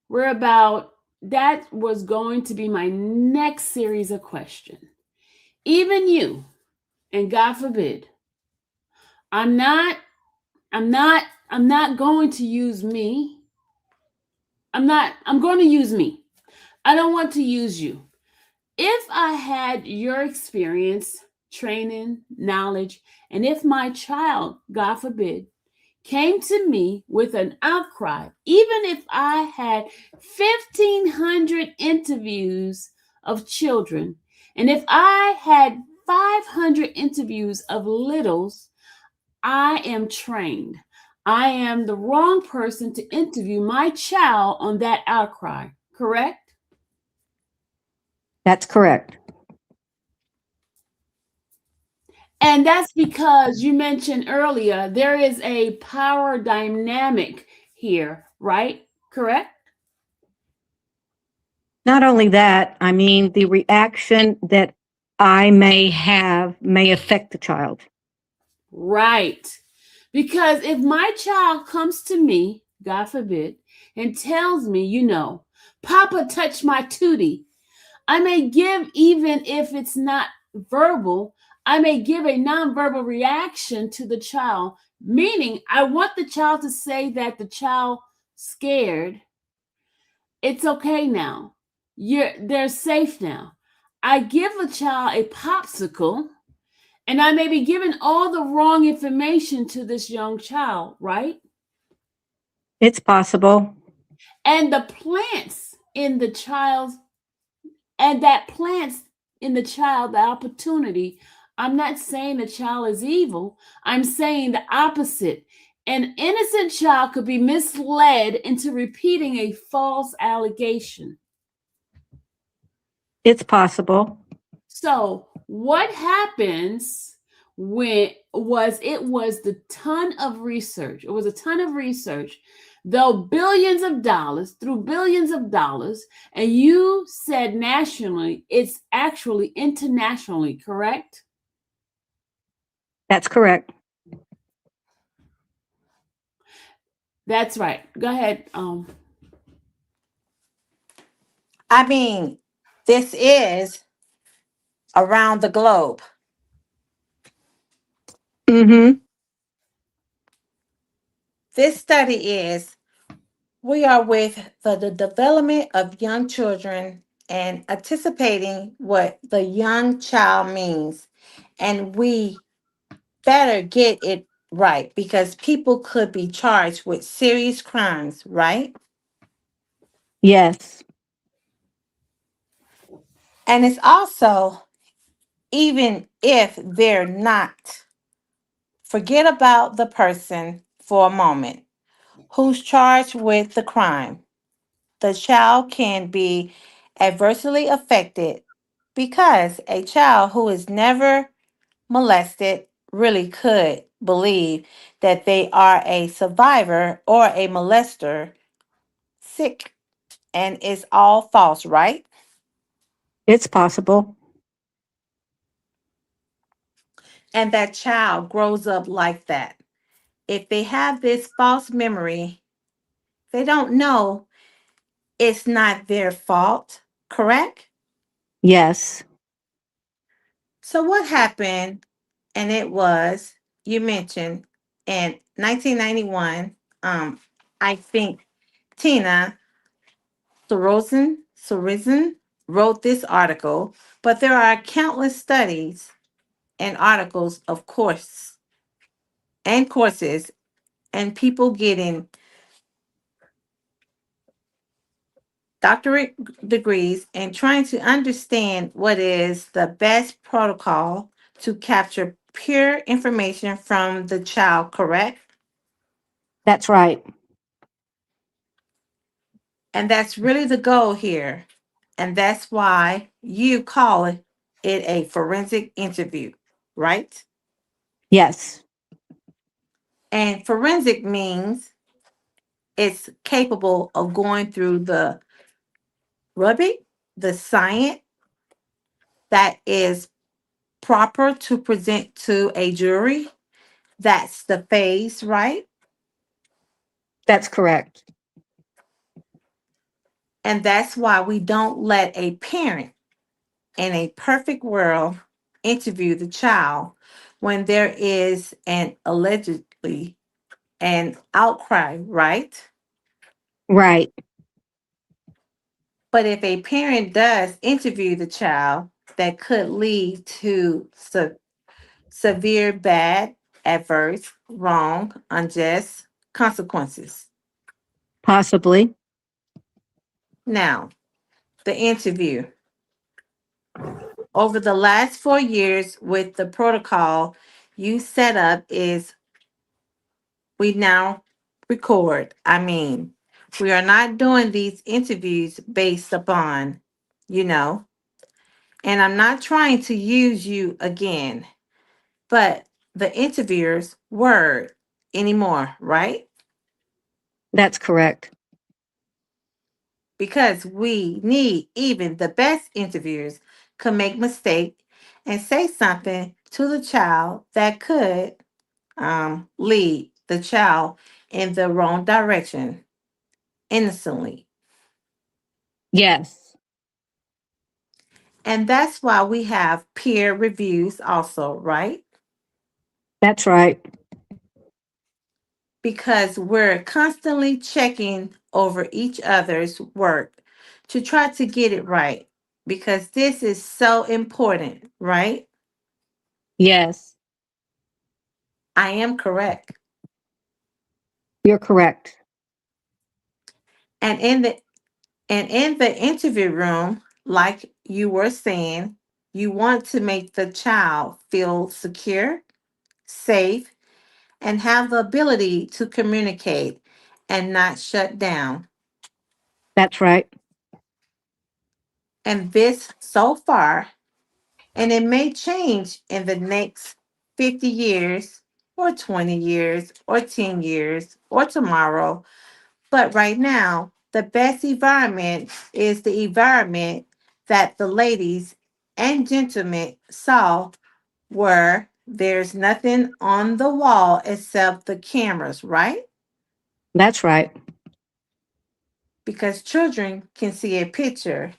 That was going to be my next series of questions. Even you, and God forbid, I'm not going to use me. I'm going to use me. I don't want to use you. If I had your experience, training, knowledge, and if my child, God forbid, came to me with an outcry, even if I had 1,500 interviews of children, and if I had 500 interviews of littles, I am trained. I am the wrong person to interview my child on that outcry, correct? That's correct. And that's because you mentioned earlier there is a power dynamic here, right? Correct? Not only that, I mean, the reaction that I may have may affect the child. Right. Because if my child comes to me, God forbid, and tells me, Papa touched my tootie, I may give, even if it's not verbal, I may give a nonverbal reaction to the child, meaning I want the child to say that the child scared. It's okay now. They're safe now. I give a child a popsicle, and I may be giving all the wrong information to this young child, right? It's possible. And the plants in the child, and that plants in the child the opportunity. I'm not saying the child is evil. I'm saying the opposite. An innocent child could be misled into repeating a false allegation. It's possible. So what happens when it was the ton of research. It was a ton of research, though through billions of dollars, and you said nationally, it's actually internationally, correct? That's correct. That's right. Go ahead. I mean, this is around the globe. Mm-hmm. This study is we are with the development of young children and anticipating what the young child means. And we better get it right because people could be charged with serious crimes, right? Yes. And it's also, even if they're not, forget about the person for a moment who's charged with the crime. The child can be adversely affected because a child who is never molested really could believe that they are a survivor or a molester, sick, and it's all false, right? It's possible. And that child grows up like that. If they have this false memory, they don't know it's not their fault, correct? Yes. So, what happened? And it was, you mentioned in 1991, I think Tina Sorozen wrote this article, but there are countless studies and articles, of course, and courses, and people getting doctorate degrees and trying to understand what is the best protocol to capture pure information from the child, correct? That's right. And that's really the goal here. And that's why you call it a forensic interview, right? Yes. And forensic means it's capable of going through the rubric, the science that is proper to present to a jury. That's the phase, right? That's correct. And that's why we don't let a parent in a perfect world interview the child when there is an allegedly an outcry, right? Right. But if a parent does interview the child, that could lead to severe, bad, adverse, wrong, unjust consequences. Possibly. Now, the interview. Over the last 4 years, with the protocol you set up, is we now record. I mean, we are not doing these interviews based upon, you know, and I'm not trying to use you again, but the interviewer's word anymore, right? That's correct. Because we need, even the best interviewers could make mistake and say something to the child that could lead the child in the wrong direction innocently. Yes. And that's why we have peer reviews also, right? That's right. Because we're constantly checking over each other's work to try to get it right. Because this is so important, right? Yes, I am correct. you're correct. And in the interview room, like you were saying, you want to make the child feel secure, safe, and have the ability to communicate and not shut down. That's right. And this so far, and it may change in the next 50 years or 20 years or 10 years or tomorrow. But right now, the best environment is the environment that the ladies and gentlemen saw, where there's nothing on the wall except the cameras, right? That's right. Because children can see a picture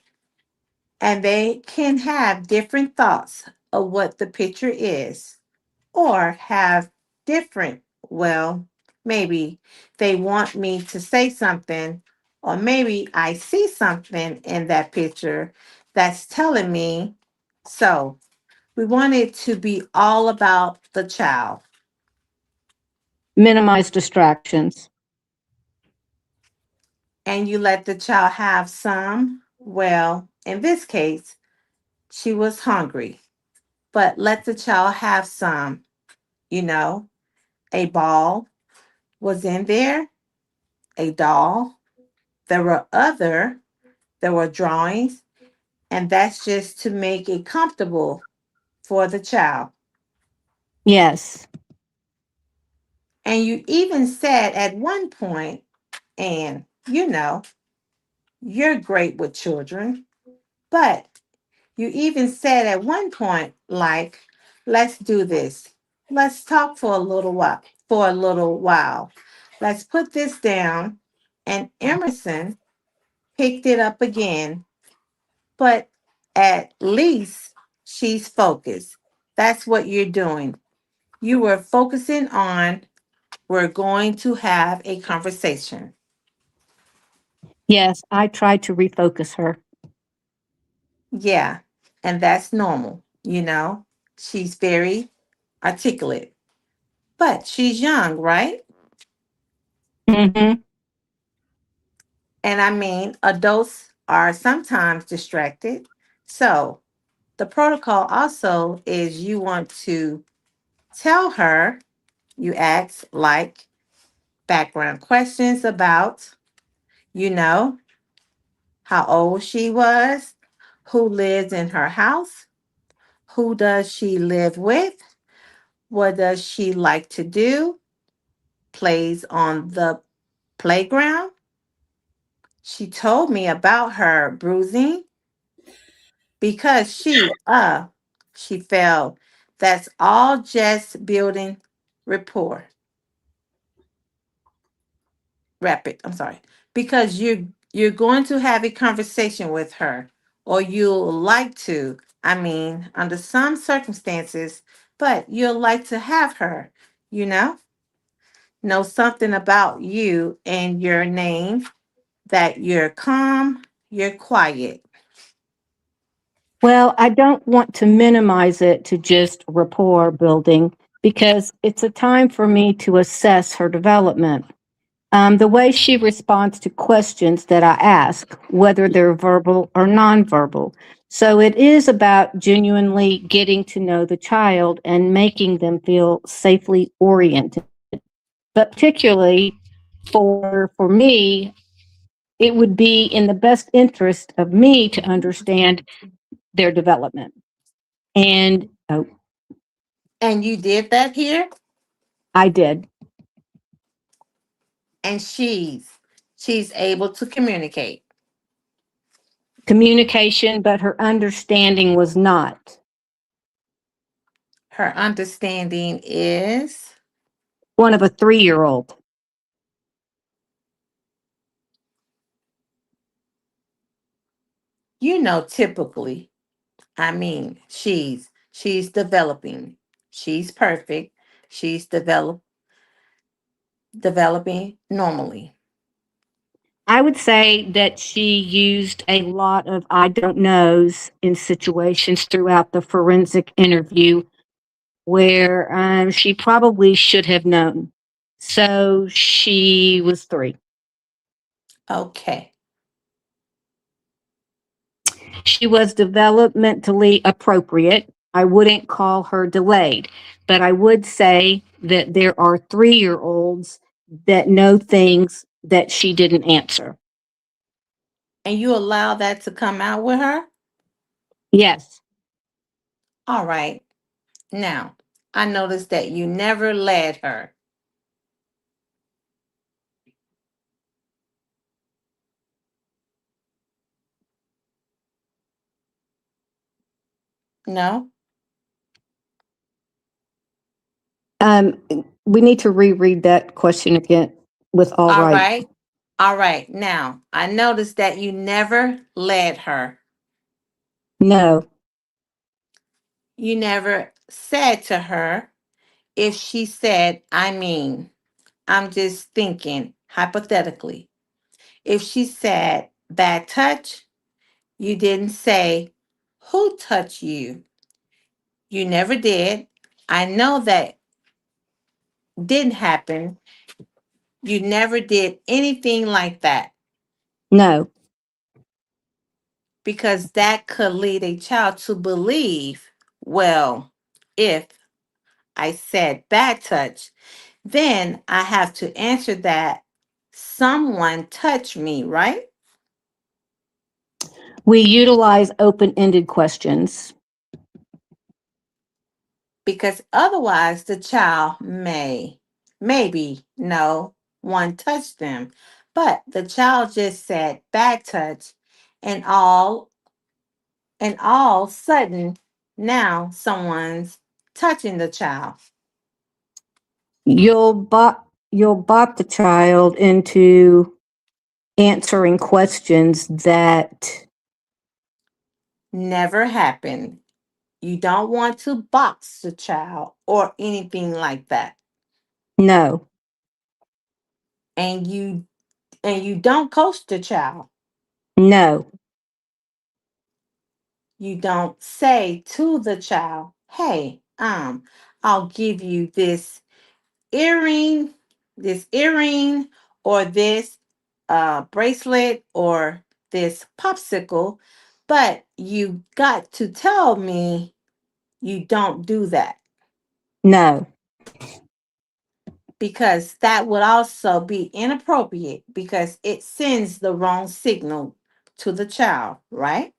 and they can have different thoughts of what the picture is, or have different, well, maybe they want me to say something, or maybe I see something in that picture that's telling me. So we want it to be all about the child. Minimize distractions. And you let the child have some, well, in this case, she was hungry, but let the child have some, you know, a ball was in there, a doll. There were drawings, and that's just to make it comfortable for the child. Yes. And you even said at one point, and you're great with children, but you even said at one point, like, let's do this. Let's talk for a little while. For a little while. Let's put this down. And Emerson picked it up again, but at least she's focused. That's what you're doing. You were focusing on, we're going to have a conversation. Yes, I tried to refocus her. Yeah, and that's normal. She's very articulate, but she's young, right? Hmm. And I mean, adults are sometimes distracted. So the protocol also is, you want to tell her, you ask like background questions about, you know, how old she was, who lives in her house, who does she live with, what does she like to do, plays on the playground. She told me about her bruising because she fell. That's all just building rapport. Rapid, I'm sorry. Because you're going to have a conversation with her, or you'll like to. I mean, under some circumstances, but you'll like to have her, you know something about you and your name, that you're calm, you're quiet. Well, I don't want to minimize it to just rapport building because it's a time for me to assess her development. The way she responds to questions that I ask, whether they're verbal or nonverbal. So it is about genuinely getting to know the child and making them feel safely oriented. But particularly for me, it would be in the best interest of me to understand their development. And And you did that here, I did. and she's able to communicate. Communication, but her understanding was not. Her understanding is, One of a 3-year old. typically I mean, she's developing. She's perfect. She's developing normally. I would say that she used a lot of I don't knows in situations throughout the forensic interview where she probably should have known. So she was 3. Okay. She was developmentally appropriate. I wouldn't call her delayed, but I would say that there are 3-year-olds that know things that she didn't answer. And you allow that to come out with her? Yes. All right. Now, I noticed that you never led her. No? Um, we need to reread that question again with all All right. right. All right. Now, I noticed that you never led her. No, You never said to her, if she said, I mean, I'm just thinking hypothetically. If she said bad touch, you didn't say, who touched you? You never did. I know that didn't happen. You never did anything like that no, because that could lead a child to believe, well, if I said bad touch, then I have to answer that someone touched me, right? we utilize open ended questions. Because otherwise the child maybe, no one touched them. But the child just said bad touch, and all sudden now someone's touching the child. You'll bot the child into answering questions that Never happened. You don't want to box the child or anything like that. no, And you don't coach the child. no, You don't say to the child, hey, I'll give you earring, this earring, or this bracelet, or this popsicle, but you got to tell me you don't do that no. because that would also be inappropriate because it sends the wrong signal to the child, right?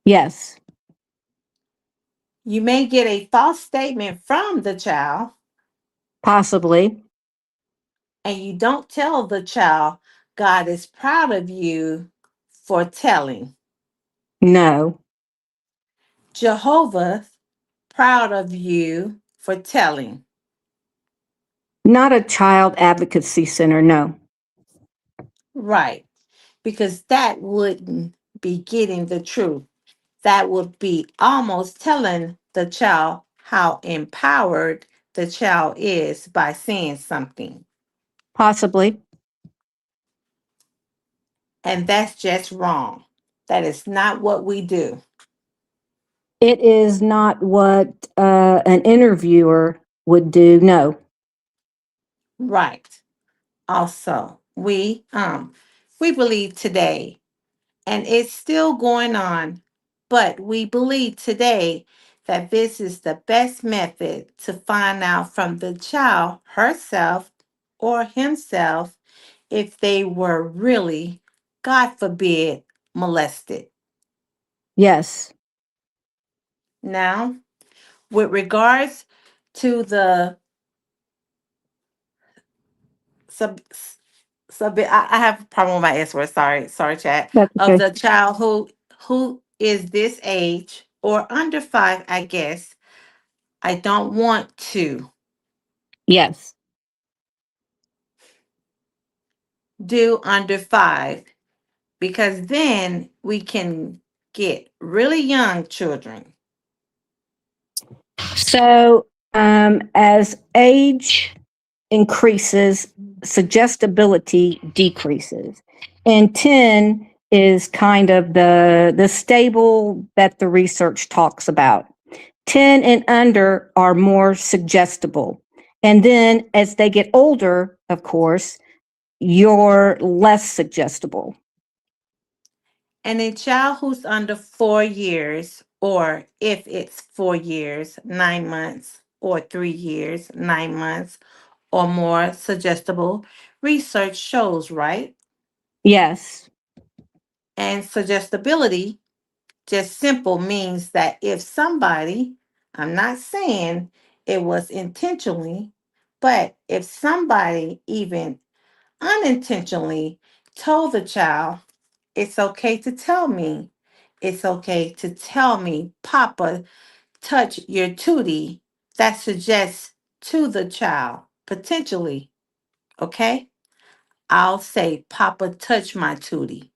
Yes, You may get a false statement from the child possibly. and you don't tell the child God is proud of you for telling. No, Jehovah proud of you for telling. not a child advocacy center. No, Right. Because that wouldn't be getting the truth. That would be almost telling the child how empowered the child is by saying something. possibly. And that's just wrong. That is not what we do. It is not what an interviewer would do. No, Right. Also, we believe today, and it's still going on, but we believe today that this is the best method to find out from the child herself or himself if they were really, God forbid, molested. yes, Now, with regards to the sub, I have a problem with my S word. Sorry, chat. that's Of okay. the child who is this age or under 5, I guess. I don't want to Yes, do under 5 because then we can get really young children? So, as age increases, suggestibility decreases. And 10 is kind of the stable that the research talks about. 10 and under are more suggestible. And then as they get older, of course, you're less suggestible. And a child who's under 4 years, or if it's 4 years, 9 months, or 3 years, 9 months, or more suggestible, research shows, right? Yes, And suggestibility, just simple, means that if somebody, I'm not saying it was intentionally, but if somebody even unintentionally told the child, it's okay to tell me, it's okay to tell me, Papa, touch your tootie, that suggests to the child, potentially, okay? I'll say, Papa, touch my tootie.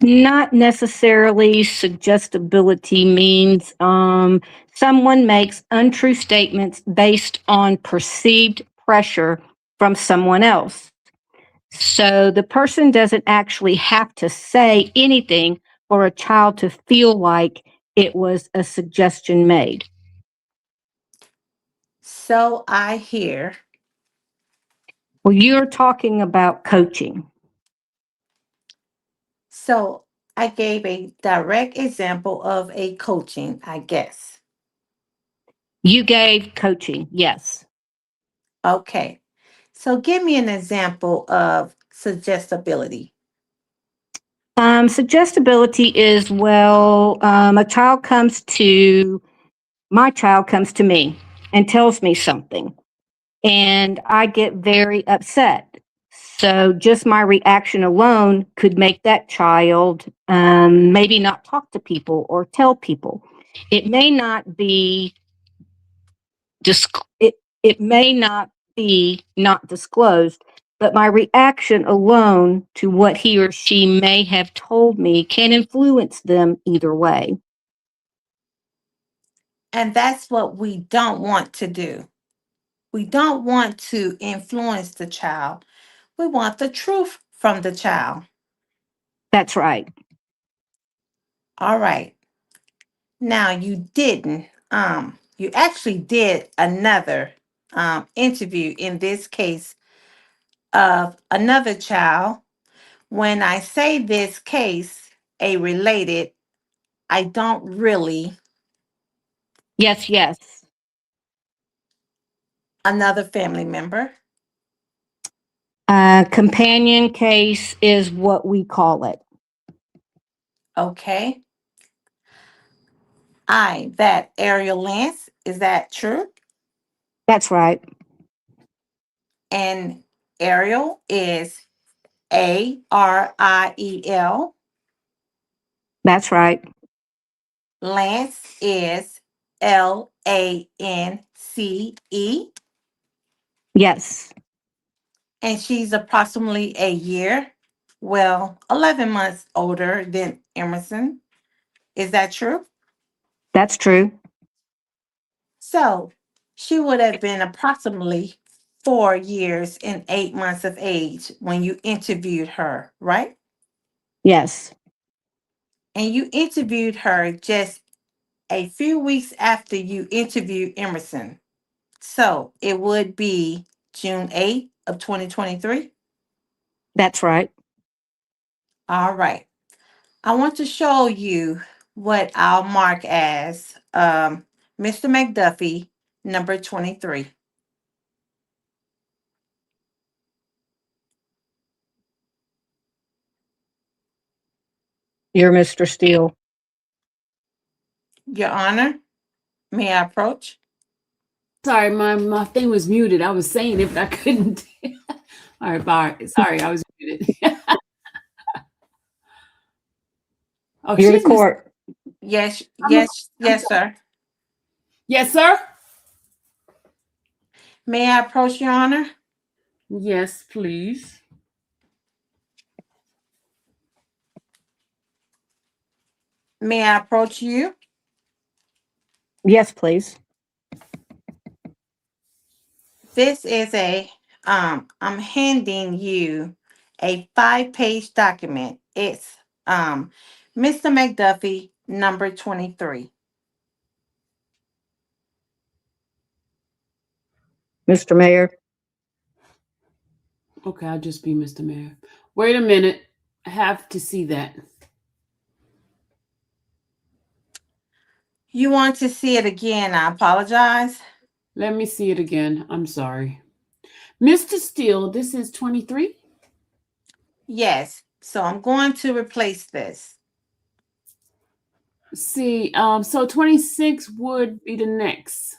not necessarily suggestibility means someone makes untrue statements based on perceived pressure from someone else. So the person doesn't actually have to say anything for a child to feel like it was a suggestion made. So I hear. Well, you're talking about coaching. So I gave a direct example of a coaching, I guess. You gave coaching, yes. Okay. So give me an example of suggestibility. Suggestibility is, well, my child comes to me and tells me something, and I get very upset. So just my reaction alone could make that child maybe not talk to people or tell people. It may not be it may not be not disclosed, but my reaction alone to what he or she may have told me can influence them either way. And that's what we don't want to do. We don't want to influence the child. We want the truth from the child. That's right. All right. Now you actually did another interview in this case of another child. When I say this case, a related, I don't really, Yes, yes. another family member. Companion case is what we call it. Okay. That Ariel Lance, is that true? That's right. And Ariel is Ariel. That's right. Lance is Lance. Yes, And she's approximately a year, well, 11 months older than Emerson. Is that true? that's true. So she would have been approximately 4 years and 8 months of age when you interviewed her, right? Yes, And you interviewed her just a few weeks after you interviewed Emerson. So it would be June 8th of 2023. that's right. All right. I want to show you what I'll mark as Mr. McDuffie, number 23. You're Mr. Steele. Your Honor, may I approach? Sorry, my thing was muted. I was saying it, but I couldn't. All right, bye. Sorry, I was muted. Oh, You're the she's Miss. court. Yes, I'm a, yes, yes, sir. yes, sir. May I approach, Your Honor? Yes, please. May I approach you? Yes, please. This is I'm handing you a 5-page document. It's Mr. McDuffie, number 23. Mr. Mayor. Okay, I'll just be Mr. Mayor. Wait a minute. I have to see that. You want to see it again? I apologize. Let me see it again. I'm sorry. Mr. Steele, this is 23? Yes. So I'm going to replace this. See, so 26 would be the next.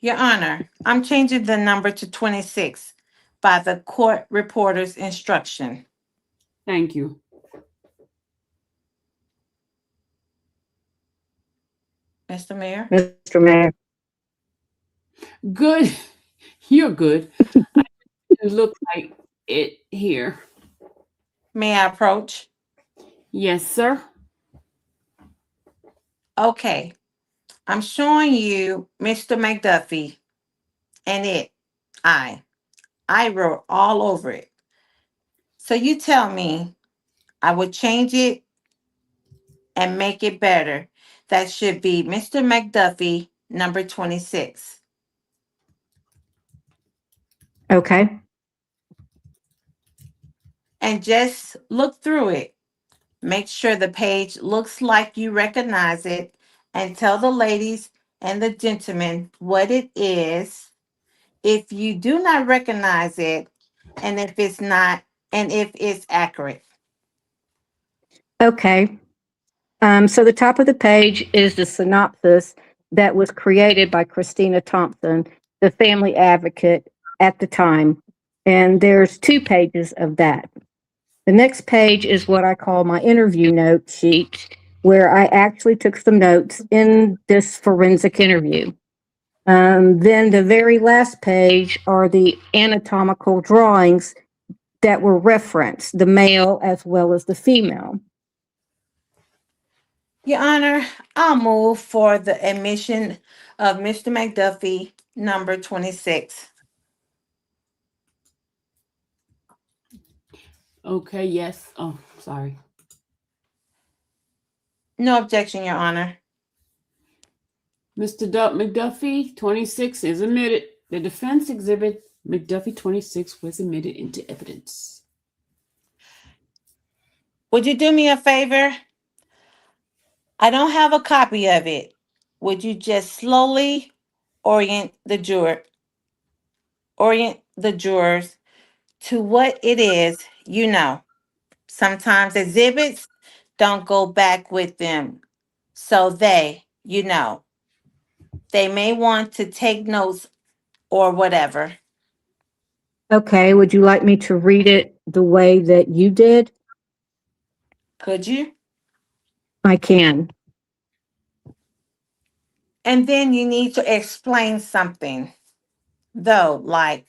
Your Honor, I'm changing the number to 26 by the court reporter's instruction. Thank you. Mr. Mayor? Mr. Mayor. Good. You're good. I look like it here. May I approach? Yes, sir. Okay. I'm showing you Mr. McDuffie and I wrote all over it. So you tell me I would change it and make it better. That should be Mr. McDuffie, number 26. Okay. And just look through it. Make sure the page looks like you recognize it and tell the ladies and the gentlemen what it is. If you do not recognize it, and if it's accurate. Okay. So the top of the page is the synopsis that was created by Christina Thompson, the family advocate at the time. And there's 2 pages of that. The next page is what I call my interview note sheet, where I actually took some notes in this forensic interview. Then the very last page are the anatomical drawings that were referenced, the male as well as the female. Your Honor, I'll move for the admission of Mr. McDuffie, number 26. Okay, yes. Oh, sorry. No objection, Your Honor. Mr. McDuffie, 26 is admitted. The defense exhibit McDuffie 26 was admitted into evidence. Would you do me a favor? I don't have a copy of it. Would you just slowly orient the jurors to what it is you know? Sometimes exhibits don't go back with them. So they may want to take notes or whatever. Okay, would you like me to read it the way that you did? Could you? I can. And then you need to explain something, though, like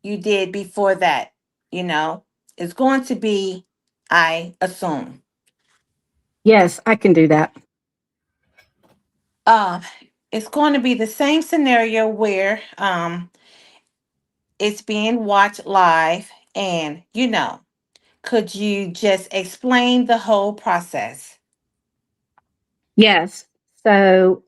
you did before that, It's going to be, I assume. Yes, I can do that. It's going to be the same scenario where it's being watched live and, could you just explain the whole process? Yes. So,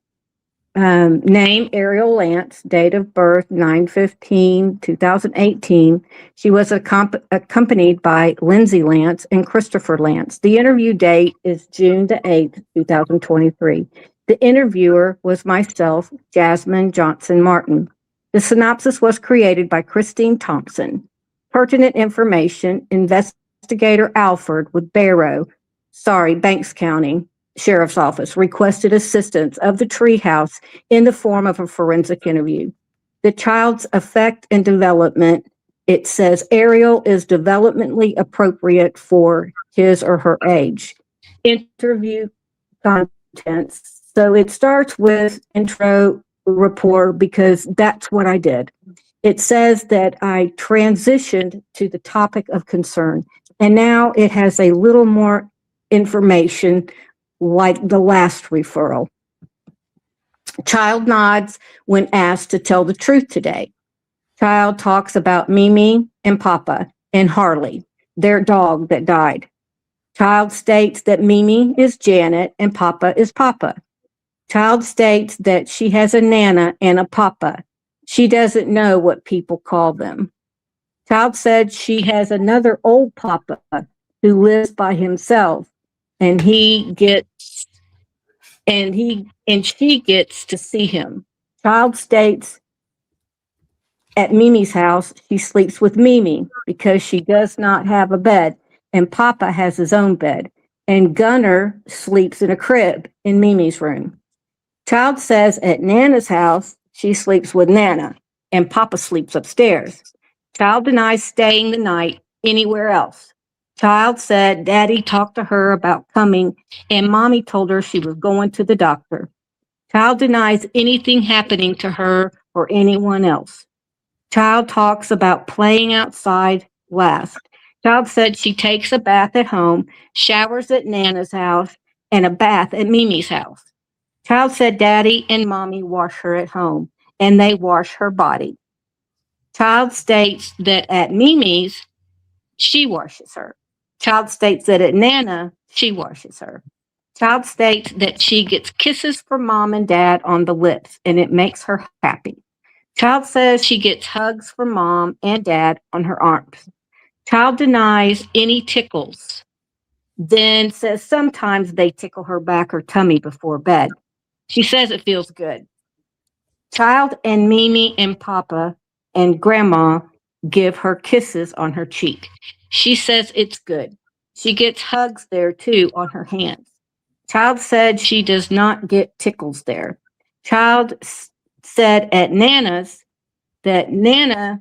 name Ariel Lance, date of birth 9/15/2018. She was accompanied by Lindsay Lance and Christopher Lance. The interview date is June the 8th, 2023. The interviewer was myself, Jasmine Johnson Martin. The synopsis was created by Christine Thompson. Pertinent information, Investigator Alford with Banks County Sheriff's Office, requested assistance of the treehouse in the form of a forensic interview. The child's affect and development, it says Ariel is developmentally appropriate for his or her age. Interview contents. So it starts with intro report because that's what I did. It says that I transitioned to the topic of concern, and now it has a little more information like the last referral. Child nods when asked to tell the truth today. Child talks about Mimi and Papa and Harley, their dog that died. Child states that Mimi is Janet and Papa is Papa. Child states that she has a Nana and a Papa. She doesn't know what people call them. Child said she has another old Papa who lives by himself, and she gets to see him. Child states at Mimi's house, she sleeps with Mimi because she does not have a bed, and Papa has his own bed, and Gunner sleeps in a crib in Mimi's room. Child says at Nana's house, she sleeps with Nana, and Papa sleeps upstairs. Child denies staying the night anywhere else. Child said Daddy talked to her about coming, and Mommy told her she was going to the doctor. Child denies anything happening to her or anyone else. Child talks about playing outside last. Child said she takes a bath at home, showers at Nana's house, and a bath at Mimi's house. Child said Daddy and Mommy wash her at home, and they wash her body. Child states that at Mimi's, she washes her. Child states that at Nana, she washes her. Child states that she gets kisses from Mom and Dad on the lips, and it makes her happy. Child says she gets hugs from Mom and Dad on her arms. Child denies any tickles, then says sometimes they tickle her back or tummy before bed. She says it feels good. Child and Mimi and Papa and Grandma give her kisses on her cheek. She says it's good. She gets hugs there too on her hands. Child said she does not get tickles there. Child said at Nana's that Nana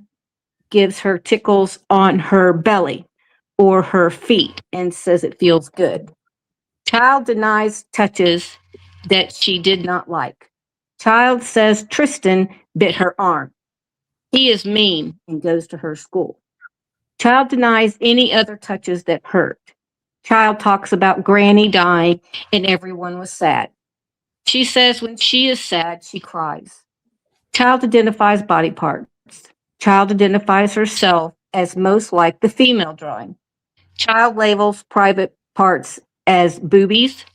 gives her tickles on her belly or her feet and says it feels good. Child denies touches that she did not like. Child says Tristan bit her arm. He is mean and goes to her school. Child denies any other touches that hurt. Child talks about Granny dying and everyone was sad. She says when she is sad, she cries. Child identifies body parts. Child identifies herself as most like the female drawing. Child labels private parts as boobies,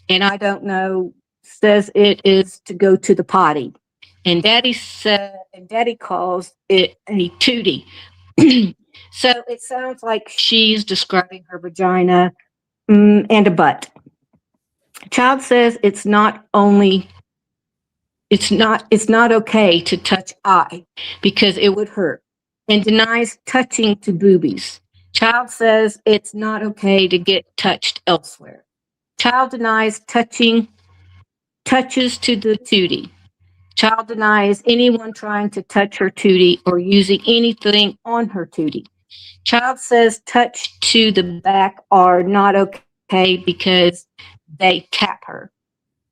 and I don't know, says it is to go to the potty. And Daddy calls it a tootie. So it sounds like she's describing her vagina and a butt. Child says it's not okay to touch eye because it would hurt, and denies touching to boobies. Child says it's not okay to get touched elsewhere. Child denies touches to the tootie. Child denies anyone trying to touch her tootie or using anything on her tootie. Child says touch to the back are not okay because they tap her.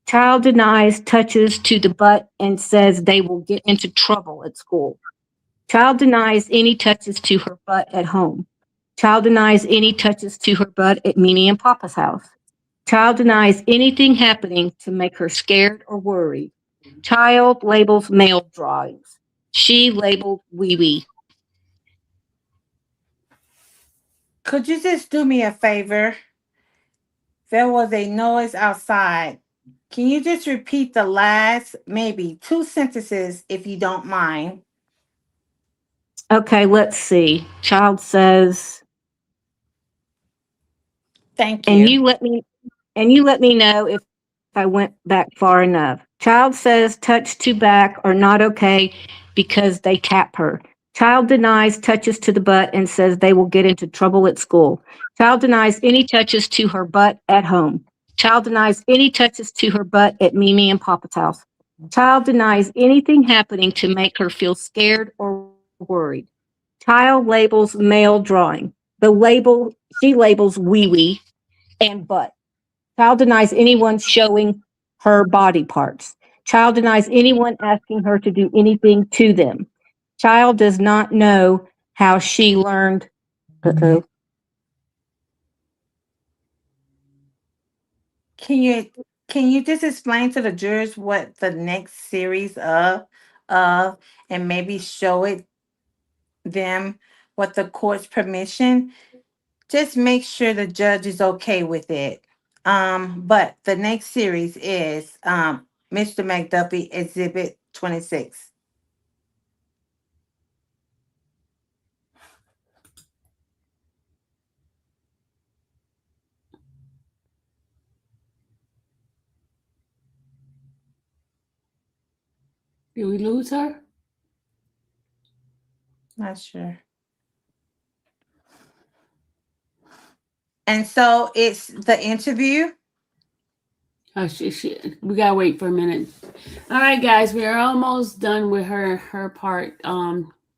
Child denies touches to the butt and says they will get into trouble at school. Child denies any touches to her butt at home. Child denies any touches to her butt at Mimi and Papa's house. Child denies anything happening to make her scared or worried. Child labels male drawings. She labeled wee wee. Could you just do me a favor? There was a noise outside. Can you just repeat the last maybe 2 sentences if you don't mind? Okay, let's see. Child says, Thank you. and you let me know if I went back far enough. Child says touch to back are not okay because they tap her. Child denies touches to the butt and says they will get into trouble at school. Child denies any touches to her butt at home. Child denies any touches to her butt at Mimi and Papa's house. Child denies anything happening to make her feel scared or worried. Child labels male drawing. She labels wee wee and butt. Child denies anyone showing her body parts. Child denies anyone asking her to do anything to them. Child does not know how she learned. Can you just explain to the jurors what the next series of and maybe show it them with the court's permission? Just make sure the judge is okay with it. But the next series is Mr. McDuffie Exhibit 26. Did we lose her? Not sure. And so it's the interview. Oh, we gotta wait for a minute. All right, guys, we are almost done with her part.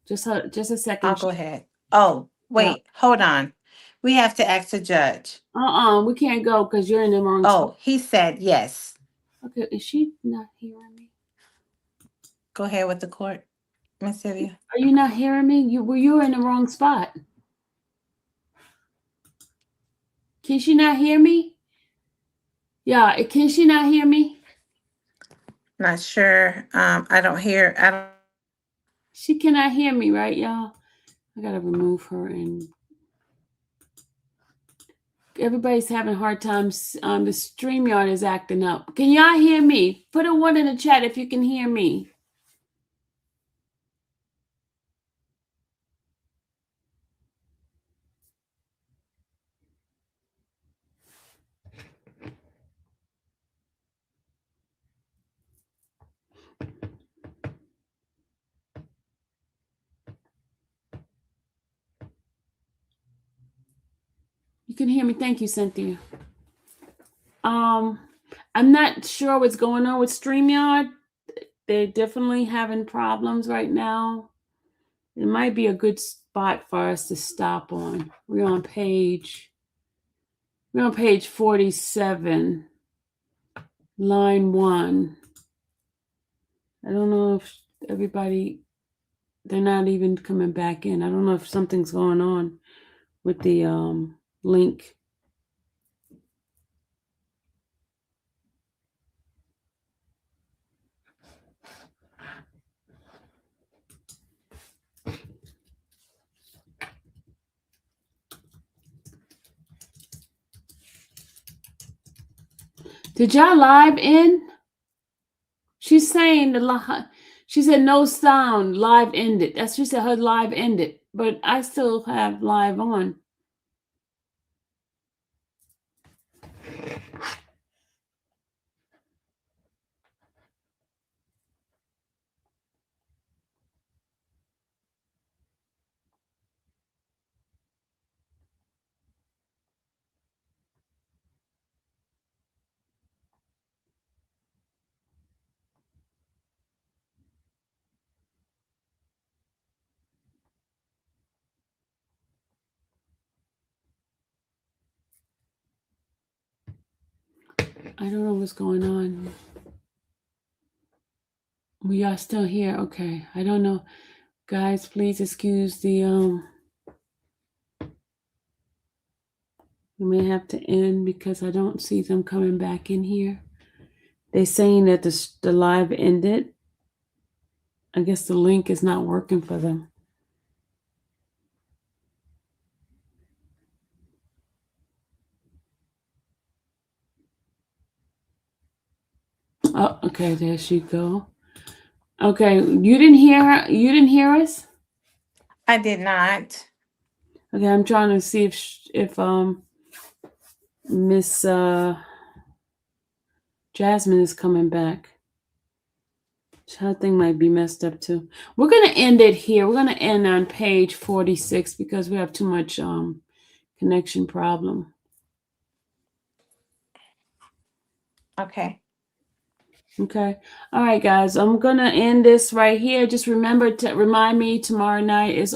Just a second. I'll go ahead. Oh, wait, hold on. We have to ask the judge. We can't go because you're in the wrong Oh, he said yes. Okay, is she not hearing me? Go ahead with the court, Miss Sylvia. Are you not hearing me? You were in the wrong spot. Can she not hear me? Yeah, can she not hear me? Not sure. I don't hear. She cannot hear me, right, y'all? I gotta remove her, and everybody's having a hard time. The StreamYard is acting up. Can y'all hear me? Put a 1 in the chat if you can hear me. You can hear me. Thank you, Cynthia. I'm not sure what's going on with StreamYard. They're definitely having problems right now. It might be a good spot for us to stop on. We're on page 47, line 1. I don't know if they're not even coming back in. I don't know if something's going on with the link. Did y'all live in? She's saying she said no sound, live ended. That's she said her live ended, but I still have live on. I don't know what's going on. We are still here. Okay. I don't know. Guys, please excuse the we may have to end because I don't see them coming back in here. They're saying that the live ended. I guess the link is not working for them. Oh, okay, there she go. Okay, you didn't hear her? You didn't hear us? I did not. Okay, I'm trying to see if Miss Jasmine is coming back. Her thing might be messed up too. We're gonna end it here. We're gonna end on page 46 because we have too much connection problem. Okay. Okay. All right, guys. I'm going to end this right here. Just remember to remind me tomorrow night is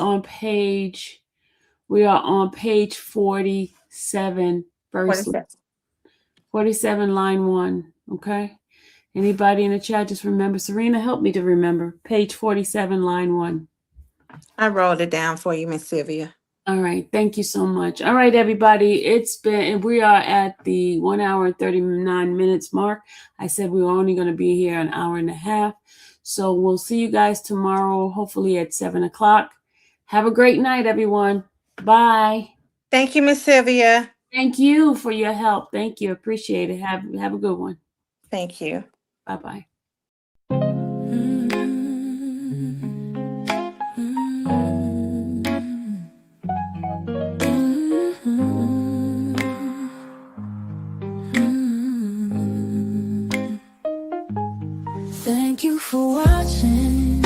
we are on page 47, verse 47, line 1. Okay. Anybody in the chat, just remember. Serena, help me to remember. Page 47, line 1. I wrote it down for you, Miss Sylvia. All right. Thank you so much. All right, everybody. We are at the 1 hour and 39 minutes mark. I said we were only going to be here an hour and a half. So we'll see you guys tomorrow, hopefully at 7 o'clock. Have a great night, everyone. Bye. Thank you, Miss Sylvia. Thank you for your help. Thank you. Appreciate it. Have a good one. Thank you. Bye-bye. Thank you for watching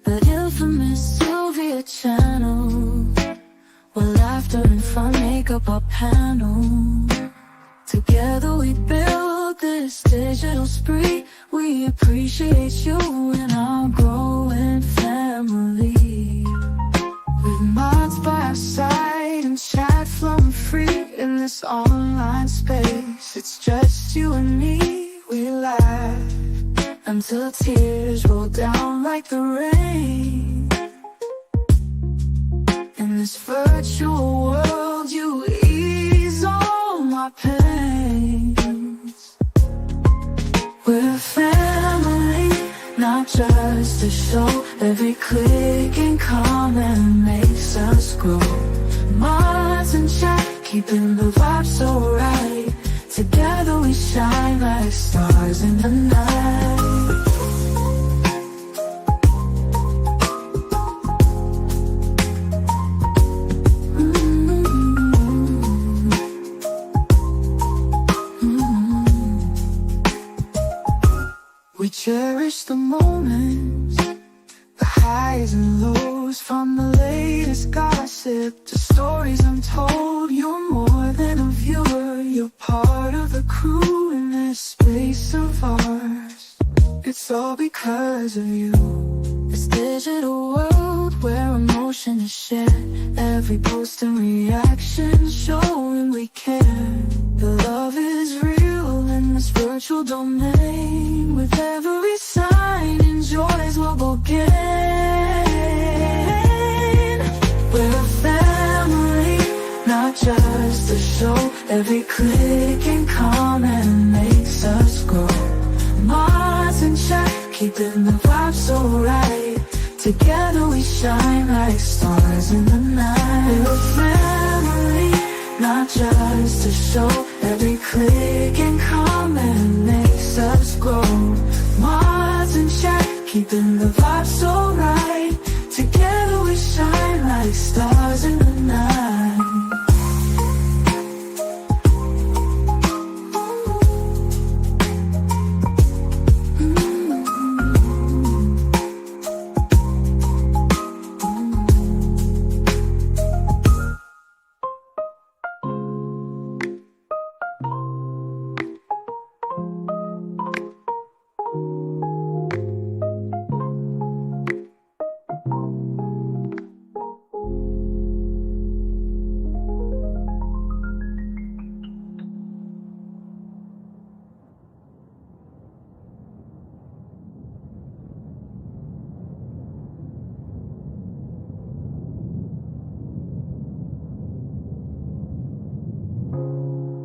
the infamous Sylvia channel, where laughter and fun make up our panel. Together we build this digital spree. We appreciate you and our growing family. With mods by our side and chat flowing free in this online space. It's just you and me, we laugh until tears roll down like the rain. In this virtual world, you ease all my pains. We're a family, not just a show. Every click and comment makes us grow. Mods and chat, keeping the vibe so right. Together we shine like stars in the night. We cherish the moments, the highs and lows, from the latest gossip to stories untold. You're more than a viewer, you're part of the crew in this space of ours. It's all because of you. This digital world where emotion is shared, every post and reaction showing we care. The love is real in this virtual domain. With every sign, enjoys what we'll gain. We're a family, not just a show. Every click and comment makes us grow. Mods and chat, keeping the vibe so right. Together we shine like stars in the night. We're a family, not just a show. Every click and comment makes us grow. Mods and chat, keeping the vibe so right. Together we shine like stars in the night.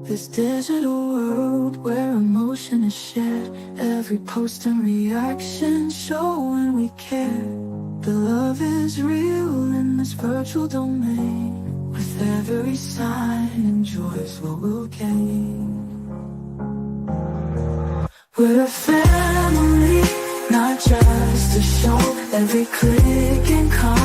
This digital world where emotion is shared, every post and reaction showing we care. The love is real in this virtual domain. With every sign, enjoys what we'll gain. We're a family, not just a show. Every click and comment